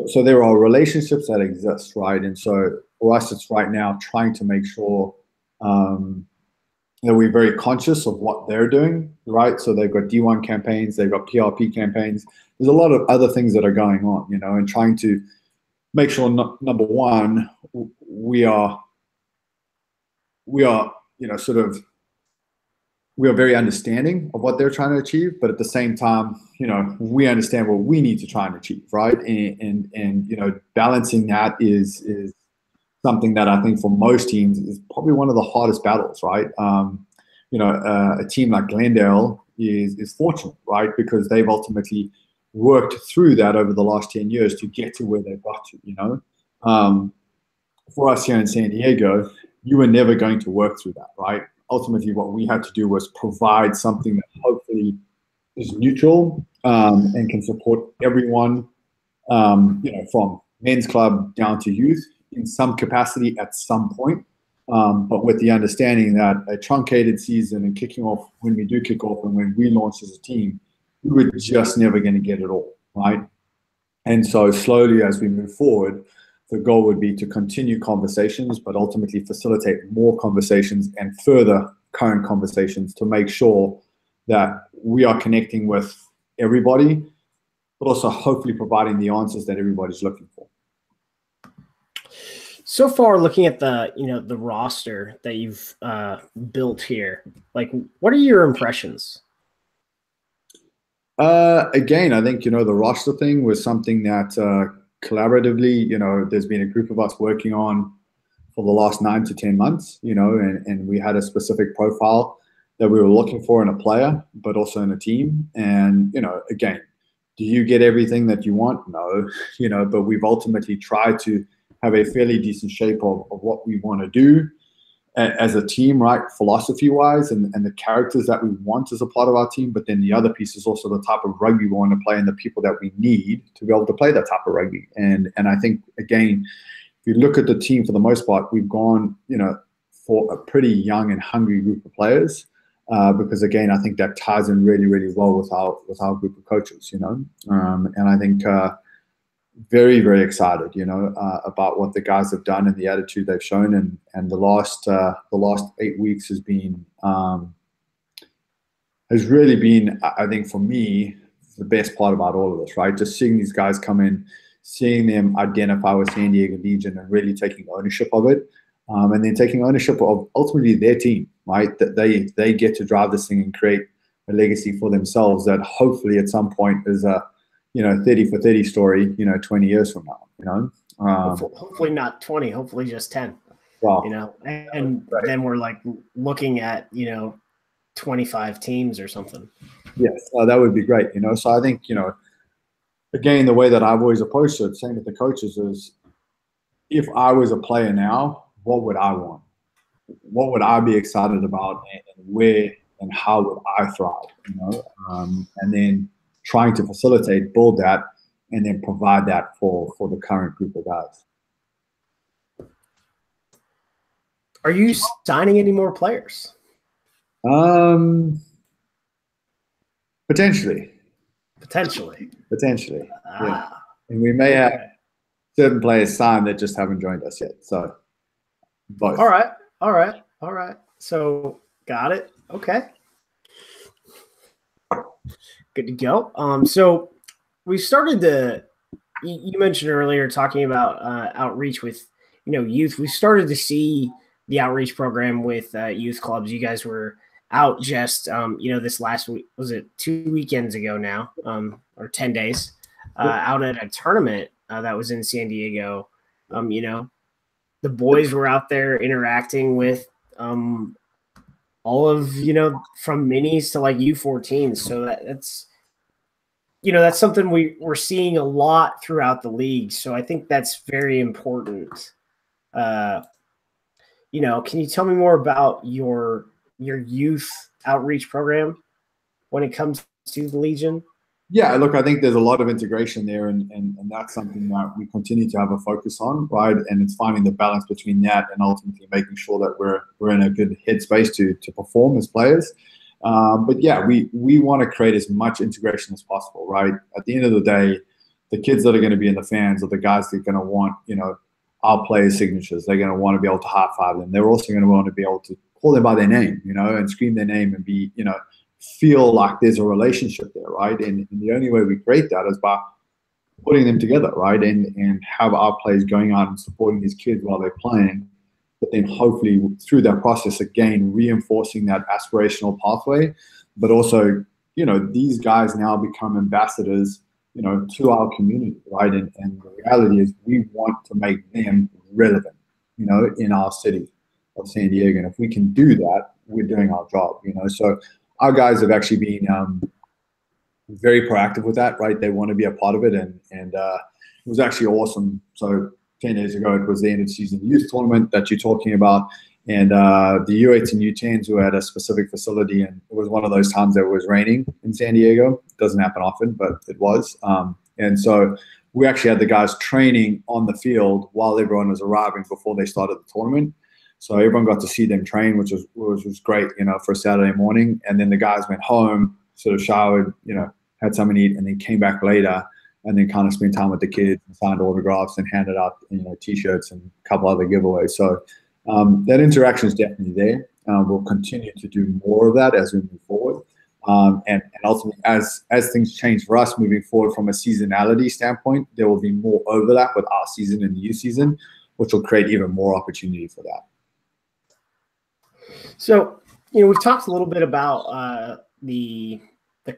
So there are relationships that exist, right? And so for us, it's right now trying to make sure that we're very conscious of what they're doing, right? So they've got D1 campaigns, they've got PRP campaigns. There's a lot of other things that are going on, you know, and trying to make sure, number one, we are, you know, sort of, we are very understanding of what they're trying to achieve, but at the same time, you know, we understand what we need to try and achieve, right? And you know, balancing that is something that I think for most teams is probably one of the hardest battles, right? You know, a team like Glendale is fortunate, right? Because they've ultimately worked through that over the last 10 years to get to where they've got to, you know? For us here in San Diego, you were never going to work through that, right? Ultimately, what we had to do was provide something that hopefully is neutral and can support everyone, you know, from men's club down to youth in some capacity at some point. But with the understanding that a truncated season and kicking off, when we do kick off and when we launch as a team, we were just never going to get it all, right? And so slowly as we move forward, the goal would be to continue conversations, but ultimately facilitate more conversations and further current conversations to make sure that we are connecting with everybody, but also hopefully providing the answers that everybody's looking for. So far, looking at the, you know, the roster that you've built here, like, what are your impressions? Again, I think, you know, the roster thing was something that collaboratively, you know, there's been a group of us working on for the last 9 to 10 months, you know, and we had a specific profile that we were looking for in a player, but also in a team. And, you know, again, do you get everything that you want? No, you know, but we've ultimately tried to have a fairly decent shape of what we want to do as a team, right, philosophy-wise, and the characters that we want as a part of our team. But then the other piece is also the type of rugby we want to play and the people that we need to be able to play that type of rugby. And I think, again, if you look at the team for the most part, we've gone, you know, for a pretty young and hungry group of players because, again, I think that ties in really, really well with our group of coaches, you know. And I think, very, very excited, about what the guys have done and the attitude they've shown, and the last 8 weeks has really been, I think, for me, the best part about all of this, right? Just seeing these guys come in, seeing them identify with San Diego Legion and really taking ownership of it, and then taking ownership of ultimately their team, right? That they get to drive this thing and create a legacy for themselves that hopefully at some point is a 30 for 30 story, 20 years from now, hopefully not 20, hopefully just 10. Wow. And right. Then we're like looking at 25 teams or something. Yes, that would be great. So I think again, the way that I've always approached it, same with the coaches, is if I was a player now, what would I want? What would I be excited about, and where and how would I thrive? And then trying to facilitate, build that, and then provide that for the current group of guys. Are you signing any more players? Potentially. Yeah. And we may have certain players signed that just haven't joined us yet. So both. All right. So got it. Okay. Good to go. So we started you mentioned earlier talking about outreach with youth. We started to see the outreach program with youth clubs. You guys were out just this last week, was it 2 weekends ago now, or 10 days, out at a tournament that was in San Diego. The boys were out there interacting with all of from minis to like U14s. So that's something we're seeing a lot throughout the league. So I think that's very important. Can you tell me more about your youth outreach program when it comes to the Legion? Yeah, look, I think there's a lot of integration there, and that's something that we continue to have a focus on, right? And it's finding the balance between that and ultimately making sure that we're in a good headspace to perform as players. But yeah, we want to create as much integration as possible, right? At the end of the day, the kids that are going to be in the fans are the guys that are going to want, our players' signatures. They're going to want to be able to high five them. They're also going to want to be able to call them by their name, and scream their name and be, feel like there's a relationship there, right? And the only way we create that is by putting them together, right? And have our players going out and supporting these kids while they're playing, but then hopefully through that process, again, reinforcing that aspirational pathway, but also, these guys now become ambassadors, to our community, right? And the reality is we want to make them relevant, in our city of San Diego. And if we can do that, we're doing our job, So our guys have actually been very proactive with that, right? They want to be a part of it, and it was actually awesome. So 10 days ago, it was the end of season youth tournament that you're talking about, and the U8s and U10s were at a specific facility, and it was one of those times that it was raining in San Diego. It doesn't happen often, but it was. And so we actually had the guys training on the field while everyone was arriving before they started the tournament. So everyone got to see them train, which was great, for a Saturday morning. And then the guys went home, sort of showered, had something to eat, and then came back later and then kind of spent time with the kids and signed autographs and handed out, T-shirts and a couple other giveaways. So that interaction is definitely there. We'll continue to do more of that as we move forward. And ultimately, as things change for us moving forward from a seasonality standpoint, there will be more overlap with our season and the youth season, which will create even more opportunity for that. So, we've talked a little bit about the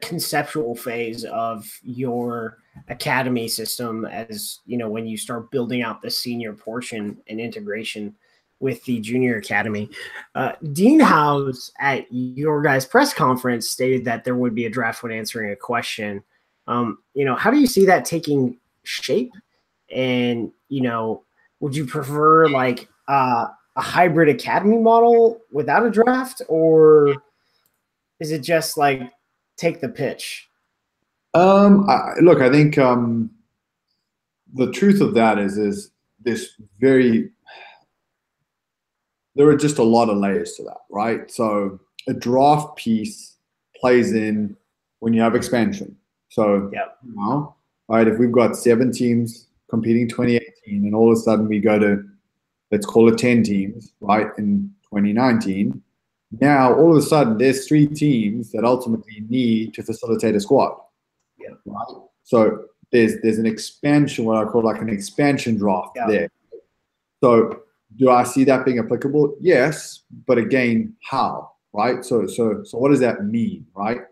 conceptual phase of your academy system as, when you start building out the senior portion and integration with the junior academy. Dean House at your guys' press conference stated that there would be a draft when answering a question. How do you see that taking shape? And, would you prefer like a hybrid academy model without a draft, or is it just like take the pitch? Look, I think the truth of that is this there are just a lot of layers to that, right? So a draft piece plays in when you have expansion. So, right, if we've got 7 teams competing 2018, and all of a sudden we go to, let's call it 10 teams, right, in 2019. Now, all of a sudden, there's 3 teams that ultimately need to facilitate a squad. Yeah. Right? So there's an expansion, what I call like an expansion draft there. So do I see that being applicable? Yes, but again, how? Right? So what does that mean, right?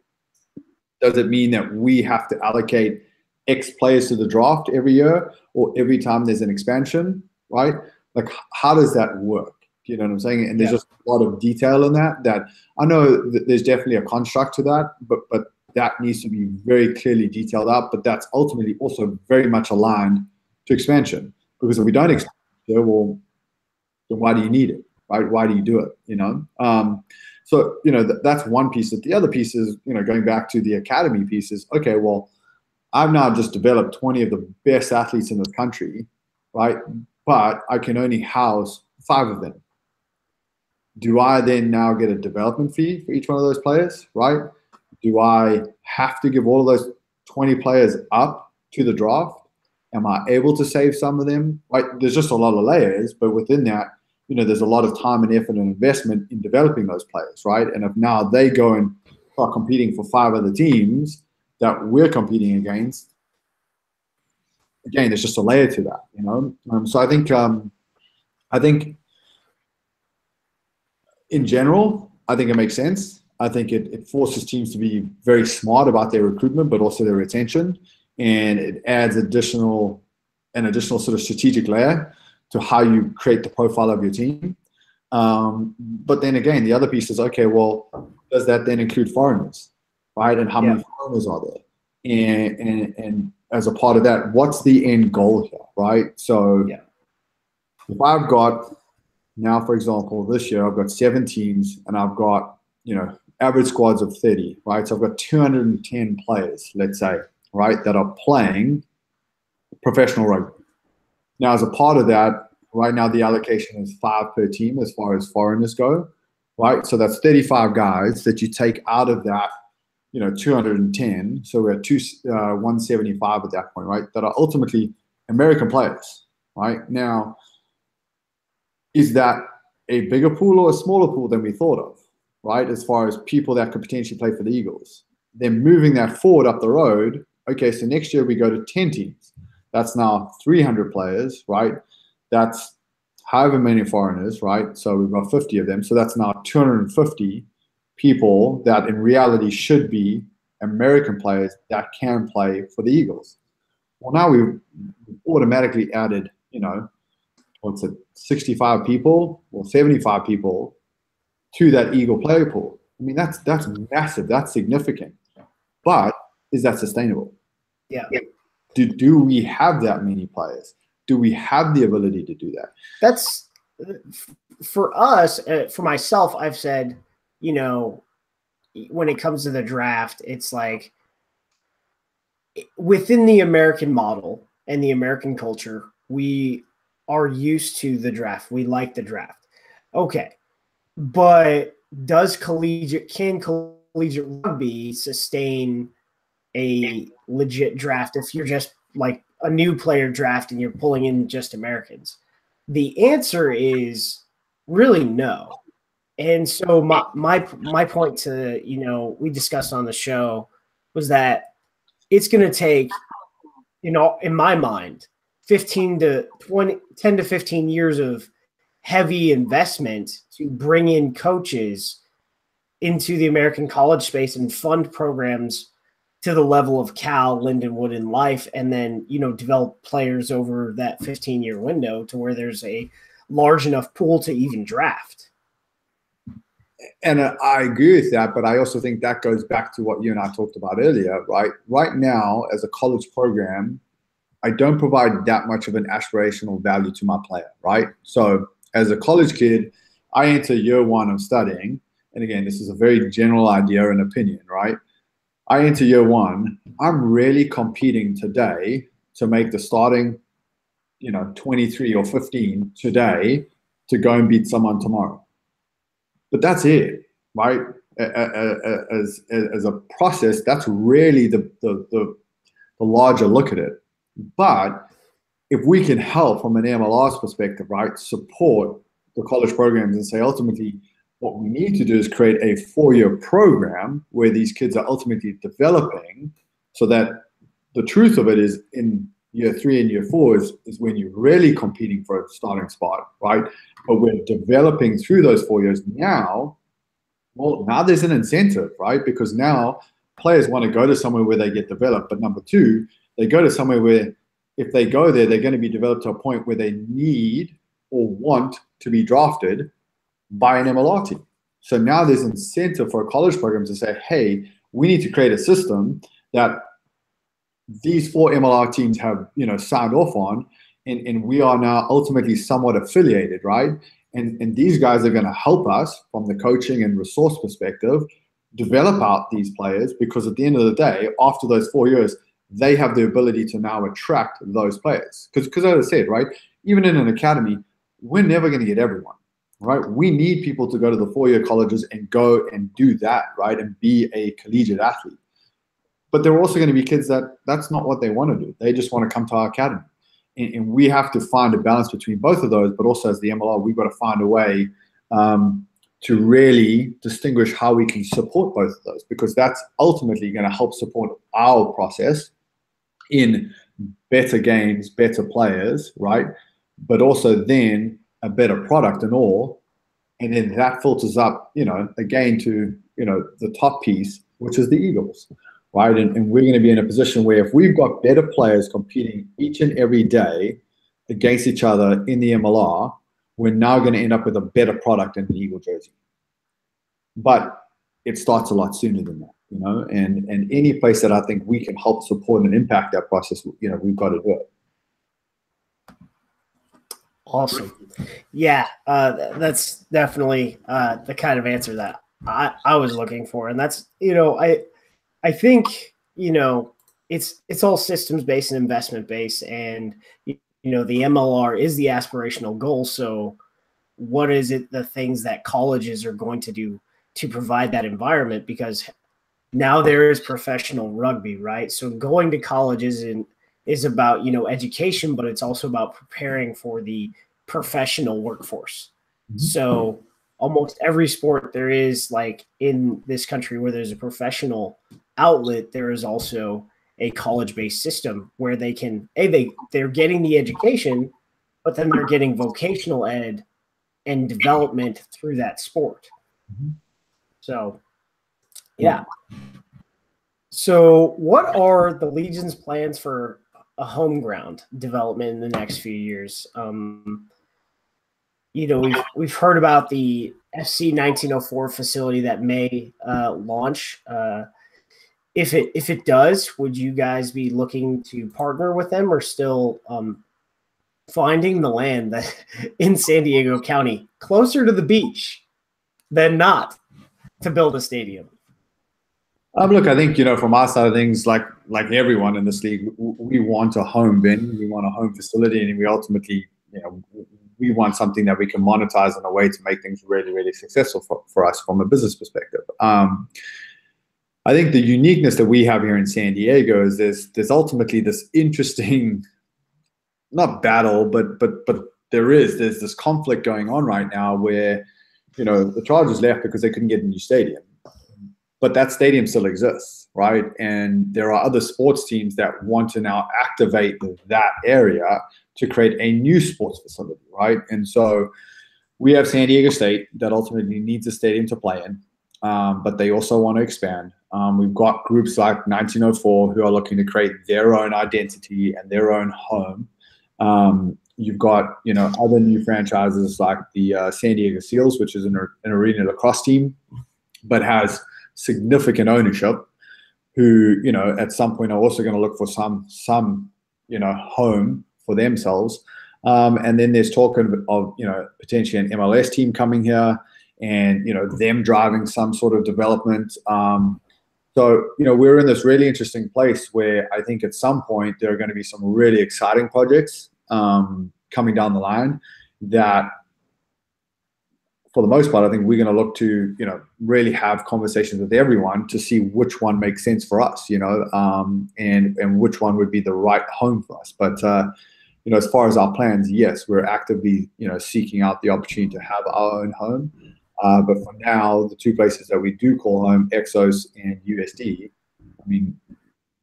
Does it mean that we have to allocate X players to the draft every year or every time there's an expansion, right? Like, how does that work? You know what I'm saying? And there's just a lot of detail in that I know that there's definitely a construct to that, but that needs to be very clearly detailed out. But that's ultimately also very much aligned to expansion, because if we don't expand, well, then why do you need it, right? Why do you do it? You know? So, you know, that's one piece. The other piece is, you know, going back to the academy piece is, okay, well, I've now just developed 20 of the best athletes in this country, right? But I can only house 5 of them. Do I then now get a development fee for each one of those players, right? Do I have to give all of those 20 players up to the draft? Am I able to save some of them? Right? There's just a lot of layers, but within that, you know, there's a lot of time and effort and investment in developing those players, right? And if now they go and start competing for 5 other teams that we're competing against, again, there's just a layer to that, you know? So I think in general, I think it makes sense. I think it forces teams to be very smart about their recruitment, but also their retention. And it adds an additional sort of strategic layer to how you create the profile of your team. But then again, the other piece is, okay, well, does that then include foreigners, right? And how many foreigners are there? And as a part of that, what's the end goal here, right? So if I've got, now, for example, this year I've got 7 teams and I've got, you know, average squads of 30, right? So I've got 210 players, let's say, right, that are playing professional rugby. Now, as a part of that, right now the allocation is 5 per team as far as foreigners go, right? So that's 35 guys that you take out of that, you know, 210. So we're at 175 at that point, right? That are ultimately American players, right? Now, is that a bigger pool or a smaller pool than we thought of, right? As far as people that could potentially play for the Eagles. Then moving that forward up the road, okay, so next year we go to 10 teams. That's now 300 players, right? That's however many foreigners, right? So we've got 50 of them. So that's now 250 people that in reality should be American players that can play for the Eagles. Well, now we've automatically added, you know, what's it, 65 people or 75 people to that Eagle player pool. I mean, that's massive. That's significant. But is that sustainable? Yeah. Do we have that many players? Do we have the ability to do that? That's for us. For myself, I've said, you know, when it comes to the draft, it's like within the American model and the American culture, we are used to the draft. We like the draft. Okay. But can collegiate rugby sustain a legit draft if you're just like a new player draft and you're pulling in just Americans? The answer is really no. And so my point to, you know, we discussed on the show was that it's going to take, you know, in my mind, 10 to 15 years of heavy investment to bring in coaches into the American college space and fund programs to the level of Cal, Lindenwood, and Life, and then, you know, develop players over that 15-year window to where there's a large enough pool to even draft. And I agree with that, but I also think that goes back to what you and I talked about earlier, right? Right now, as a college program, I don't provide that much of an aspirational value to my player, right? So as a college kid, I enter year 1 of studying, and again, this is a very general idea and opinion, right? I enter year 1, I'm really competing today to make the starting, you know, 23 or 15 today to go and beat someone tomorrow. But that's it, right? As a process, that's really the larger look at it. But if we can help from an MLR's perspective, right, support the college programs and say ultimately what we need to do is create a 4-year program where these kids are ultimately developing, so that the truth of it is in year 3 and year 4 is when you're really competing for a starting spot, right? But we're developing through those 4 years now. Well, now there's an incentive, right? Because now players want to go to somewhere where they get developed. But number 2, they go to somewhere where if they go there, they're going to be developed to a point where they need or want to be drafted by an MLR team. So now there's incentive for a college program to say, hey, we need to create a system that these 4 MLR teams have, signed off on, and we are now ultimately somewhat affiliated, right? And these guys are going to help us from the coaching and resource perspective develop out these players, because at the end of the day, after those 4 years, they have the ability to now attract those players. Because as I said, right, even in an academy, we're never going to get everyone, right? We need people to go to the 4-year colleges and go and do that, right, and be a collegiate athlete. But there are also going to be kids that's not what they want to do. They just want to come to our academy. And we have to find a balance between both of those, but also as the MLR, we've got to find a way to really distinguish how we can support both of those, because that's ultimately going to help support our process in better games, better players, right? But also then a better product and all. And then that filters up, again to, the top piece, which is the Eagles, right? And we're going to be in a position where if we've got better players competing each and every day against each other in the MLR, we're now going to end up with a better product in the Eagle jersey. But it starts a lot sooner than that, and any place that I think we can help support and impact that process, we've got to do it. Awesome. Yeah, that's definitely the kind of answer that I was looking for. And that's, I think, it's all systems based and investment based, and, the MLR is the aspirational goal. So what is it, the things that colleges are going to do to provide that environment? Because now there is professional rugby, right? So going to colleges is about, education, but it's also about preparing for the professional workforce. Mm-hmm. So almost every sport there is, like in this country where there's a professional outlet, there is also a college-based system where they can, they're getting the education, but then they're getting vocational ed and development through that sport. Mm-hmm. So, yeah. So what are the Legion's plans for a home ground development in the next few years? We've heard about the FC 1904 facility that may launch. If it does, would you guys be looking to partner with them, or still finding the land that in San Diego County closer to the beach than not to build a stadium? Look, I think, from our side of things, like everyone in this league, we want a home venue, we want a home facility, and we ultimately, we want something that we can monetize in a way to make things really, really successful for us from a business perspective. I think the uniqueness that we have here in San Diego is there's ultimately this interesting, not battle, but there's this conflict going on right now where, the Chargers left because they couldn't get a new stadium. But that stadium still exists, right? And there are other sports teams that want to now activate that area to create a new sports facility, right? And so we have San Diego State that ultimately needs a stadium to play in, but they also want to expand. We've got groups like 1904 who are looking to create their own identity and their own home. You've got, other new franchises like the San Diego Seals, which is an arena lacrosse team, but has significant ownership, who, at some point are also going to look for some home for themselves. And then there's talk of potentially an MLS team coming here and, them driving some sort of development. So, we're in this really interesting place where I think at some point there are going to be some really exciting projects coming down the line that, for the most part, I think we're going to look to, really have conversations with everyone to see which one makes sense for us, and which one would be the right home for us. But, as far as our plans, yes, we're actively, seeking out the opportunity to have our own home. But for now, the two places that we do call home, Exos and USD, I mean,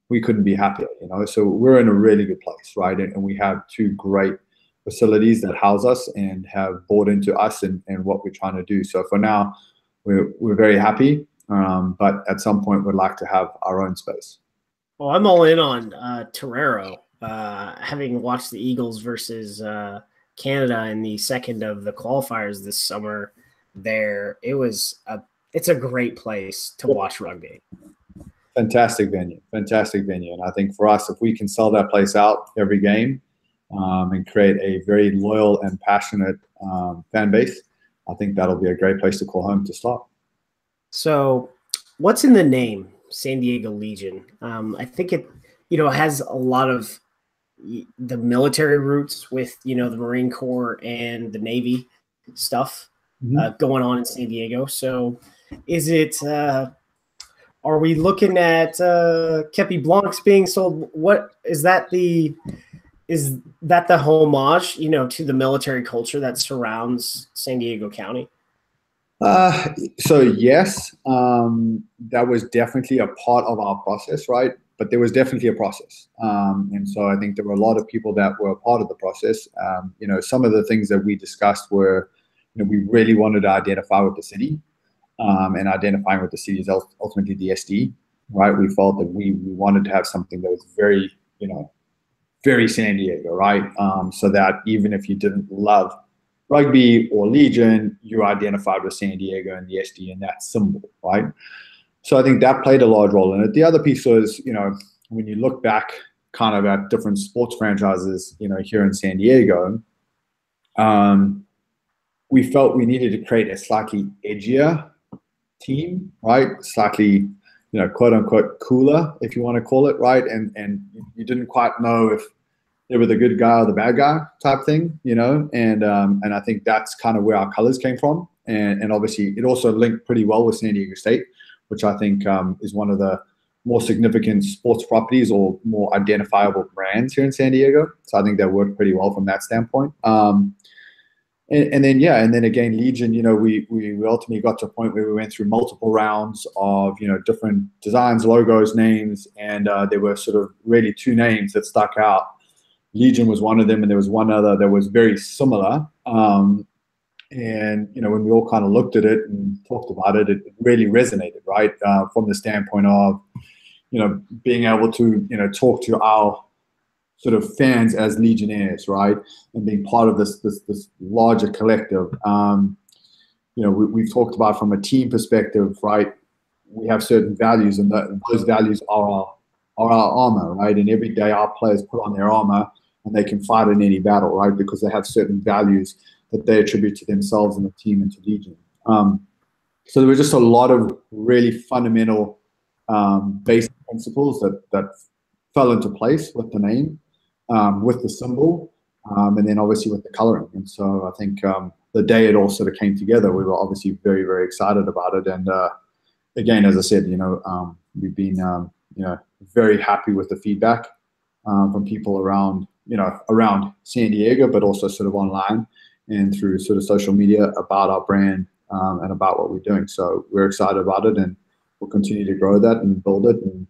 we couldn't be happier, So we're in a really good place, right? And we have two great facilities that house us and have bought into us and what we're trying to do. So for now, we're very happy, but at some point we'd like to have our own space. Well, I'm all in on Torero. Having watched the Eagles versus Canada in the second of the qualifiers this summer, it's a great place to watch rugby. Fantastic venue. And I think for us, if we can sell that place out every game and create a very loyal and passionate fan base, I think that'll be a great place to call home to start. So what's in the name San Diego Legion? I think it, has a lot of the military roots with, the Marine Corps and the Navy stuff going on in San Diego. So is it are we looking at Kepi Blancs being sold? What is that the homage, to the military culture that surrounds San Diego County? So yes, that was definitely a part of our process, right? But there was definitely a process. And so I think there were a lot of people that were a part of the process. Some of the things that we discussed were, we really wanted to identify with the city. And identifying with the city is ultimately the SD, right? We felt that we wanted to have something that was very, very San Diego, right? So that even if you didn't love rugby or Legion, you identified with San Diego and the SD and that symbol, right? So I think that played a large role in it. The other piece was, when you look back kind of at different sports franchises, here in San Diego, we felt we needed to create a slightly edgier team, right? Slightly, quote unquote cooler, if you want to call it, right? And you didn't quite know if they were the good guy or the bad guy type thing, and I think that's kind of where our colors came from. And obviously it also linked pretty well with San Diego State, which I think is one of the more significant sports properties or more identifiable brands here in San Diego. So I think that worked pretty well from that standpoint. And then again, Legion, we ultimately got to a point where we went through multiple rounds of, different designs, logos, names, and there were sort of really two names that stuck out. Legion was one of them, and there was one other that was very similar. And, when we all kind of looked at it and talked about it, it really resonated, right? From the standpoint of, being able to, talk to our sort of fans as Legionnaires, right? And being part of this larger collective. We've talked about from a team perspective, right? We have certain values, and those values are our armor, right? And every day our players put on their armor and they can fight in any battle, right? Because they have certain values that they attribute to themselves and the team and to Legion. So there were just a lot of really fundamental basic principles that fell into place with the name, with the symbol, and then obviously with the coloring. And so I think the day it all sort of came together, we were obviously very, very excited about it. And again, as I said, we've been very happy with the feedback from people around San Diego, but also sort of online and through sort of social media about our brand and about what we're doing. So we're excited about it, and we'll continue to grow that and build it. And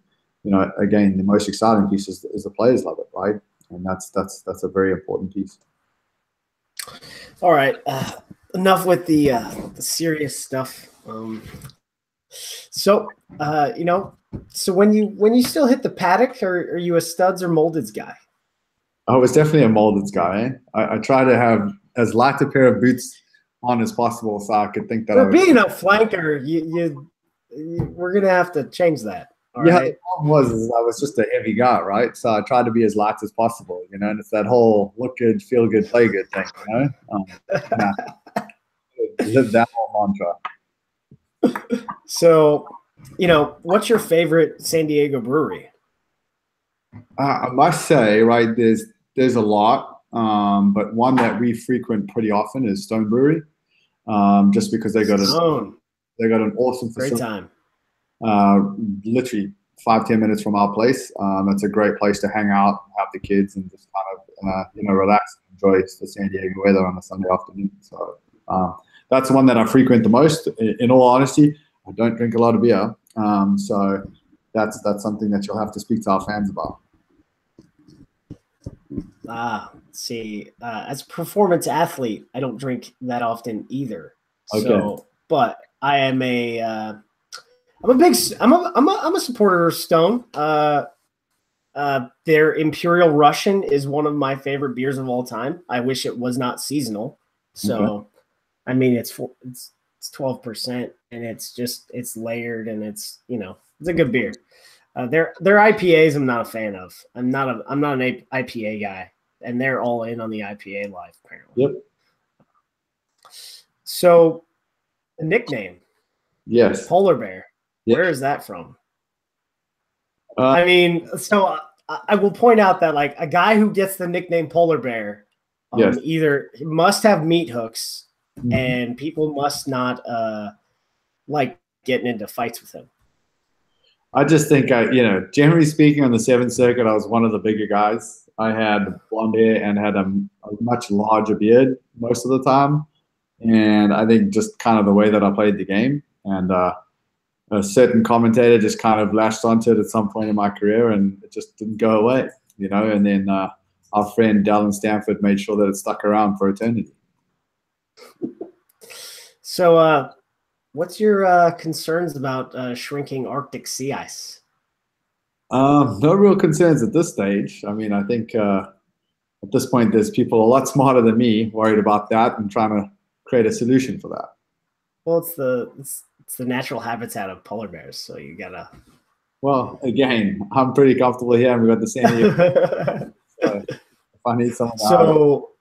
again, the most exciting piece is the players love it, right? And that's a very important piece. All right, enough with the serious stuff. So when you still hit the paddock, are you a studs or moldeds guy? I was definitely a moldeds guy. I try to have as light a pair of boots on as possible, so I could think that. For being a flanker, we're gonna have to change that. Right? The problem was I was just a heavy guy, right? So I tried to be as light as possible, and it's that whole look good, feel good, play good thing, live that whole mantra. So, what's your favorite San Diego brewery? I must say, right, there's a lot, but one that we frequent pretty often is Stone Brewery, just because they got an awesome facility. Great time. Literally 5-10 minutes from our place. It's a great place to hang out, have the kids, and just kind of relax and enjoy the San Diego weather on a Sunday afternoon. So that's the one that I frequent the most. In all honesty, I don't drink a lot of beer, so that's something that you'll have to speak to our fans about. See, as a performance athlete, I don't drink that often either. Okay. So, but I am I'm a supporter of Stone. Their Imperial Russian is one of my favorite beers of all time. I wish it was not seasonal. So, okay. I mean, it's 12% and it's layered and it's a good beer. Their IPAs I'm not a fan of. I'm not an IPA guy, and they're all in on the IPA life apparently. Yep. So the nickname, yes, Polar Bear. Yep. Where is that from? I mean, so I will point out that like a guy who gets the nickname Polar Bear, yes. either he must have meat hooks, and people must not like getting into fights with him. I just think generally speaking, on the 7th Circuit, I was one of the bigger guys. I had blonde hair and had a much larger beard most of the time. And I think just kind of the way that I played the game, and a certain commentator just kind of latched onto it at some point in my career, and it just didn't go away, and then our friend Dallin Stanford made sure that it stuck around for eternity. So, what's your concerns about shrinking Arctic sea ice? No real concerns at this stage. I mean, I think at this point, there's people a lot smarter than me worried about that and trying to create a solution for that. Well, it's the natural habitat of polar bears, so you gotta. Well, again, I'm pretty comfortable here, and we got the San Diego. So if I need someone. So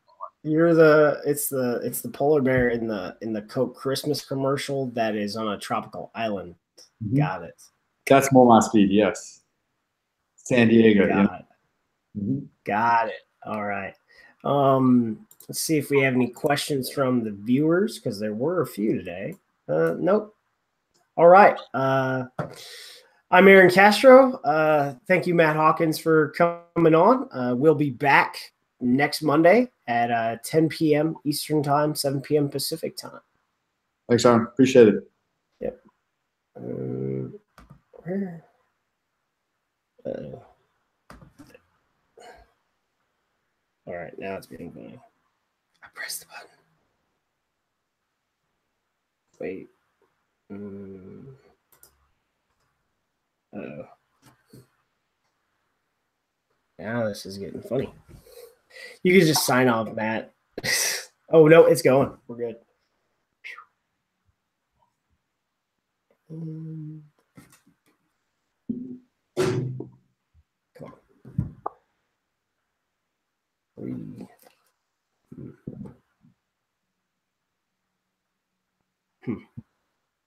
it's the polar bear in the Coke Christmas commercial that is on a tropical island. Mm-hmm. Got it. That's more my speed. Yes. San Diego. Got it. Mm-hmm. Got it. All right. Let's see if we have any questions from the viewers, because there were a few today. Nope. All right. I'm Aaron Castro. Thank you, Matt Hawkins, for coming on. We'll be back next Monday at 10 p.m. Eastern Time, 7 p.m. Pacific Time. Thanks, Aaron. Appreciate it. Yep. All right, now it's being funny. I pressed the button. Wait. Uh-oh. Now this is getting funny. You can just sign off, Matt. Oh, no, it's going. We're good. Come on.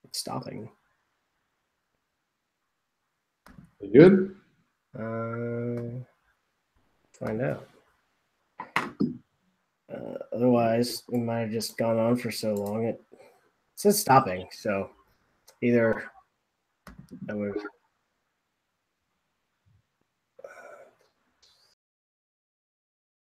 It's stopping. You good? Find out. Otherwise, we might have just gone on for so long. It says stopping, so either that would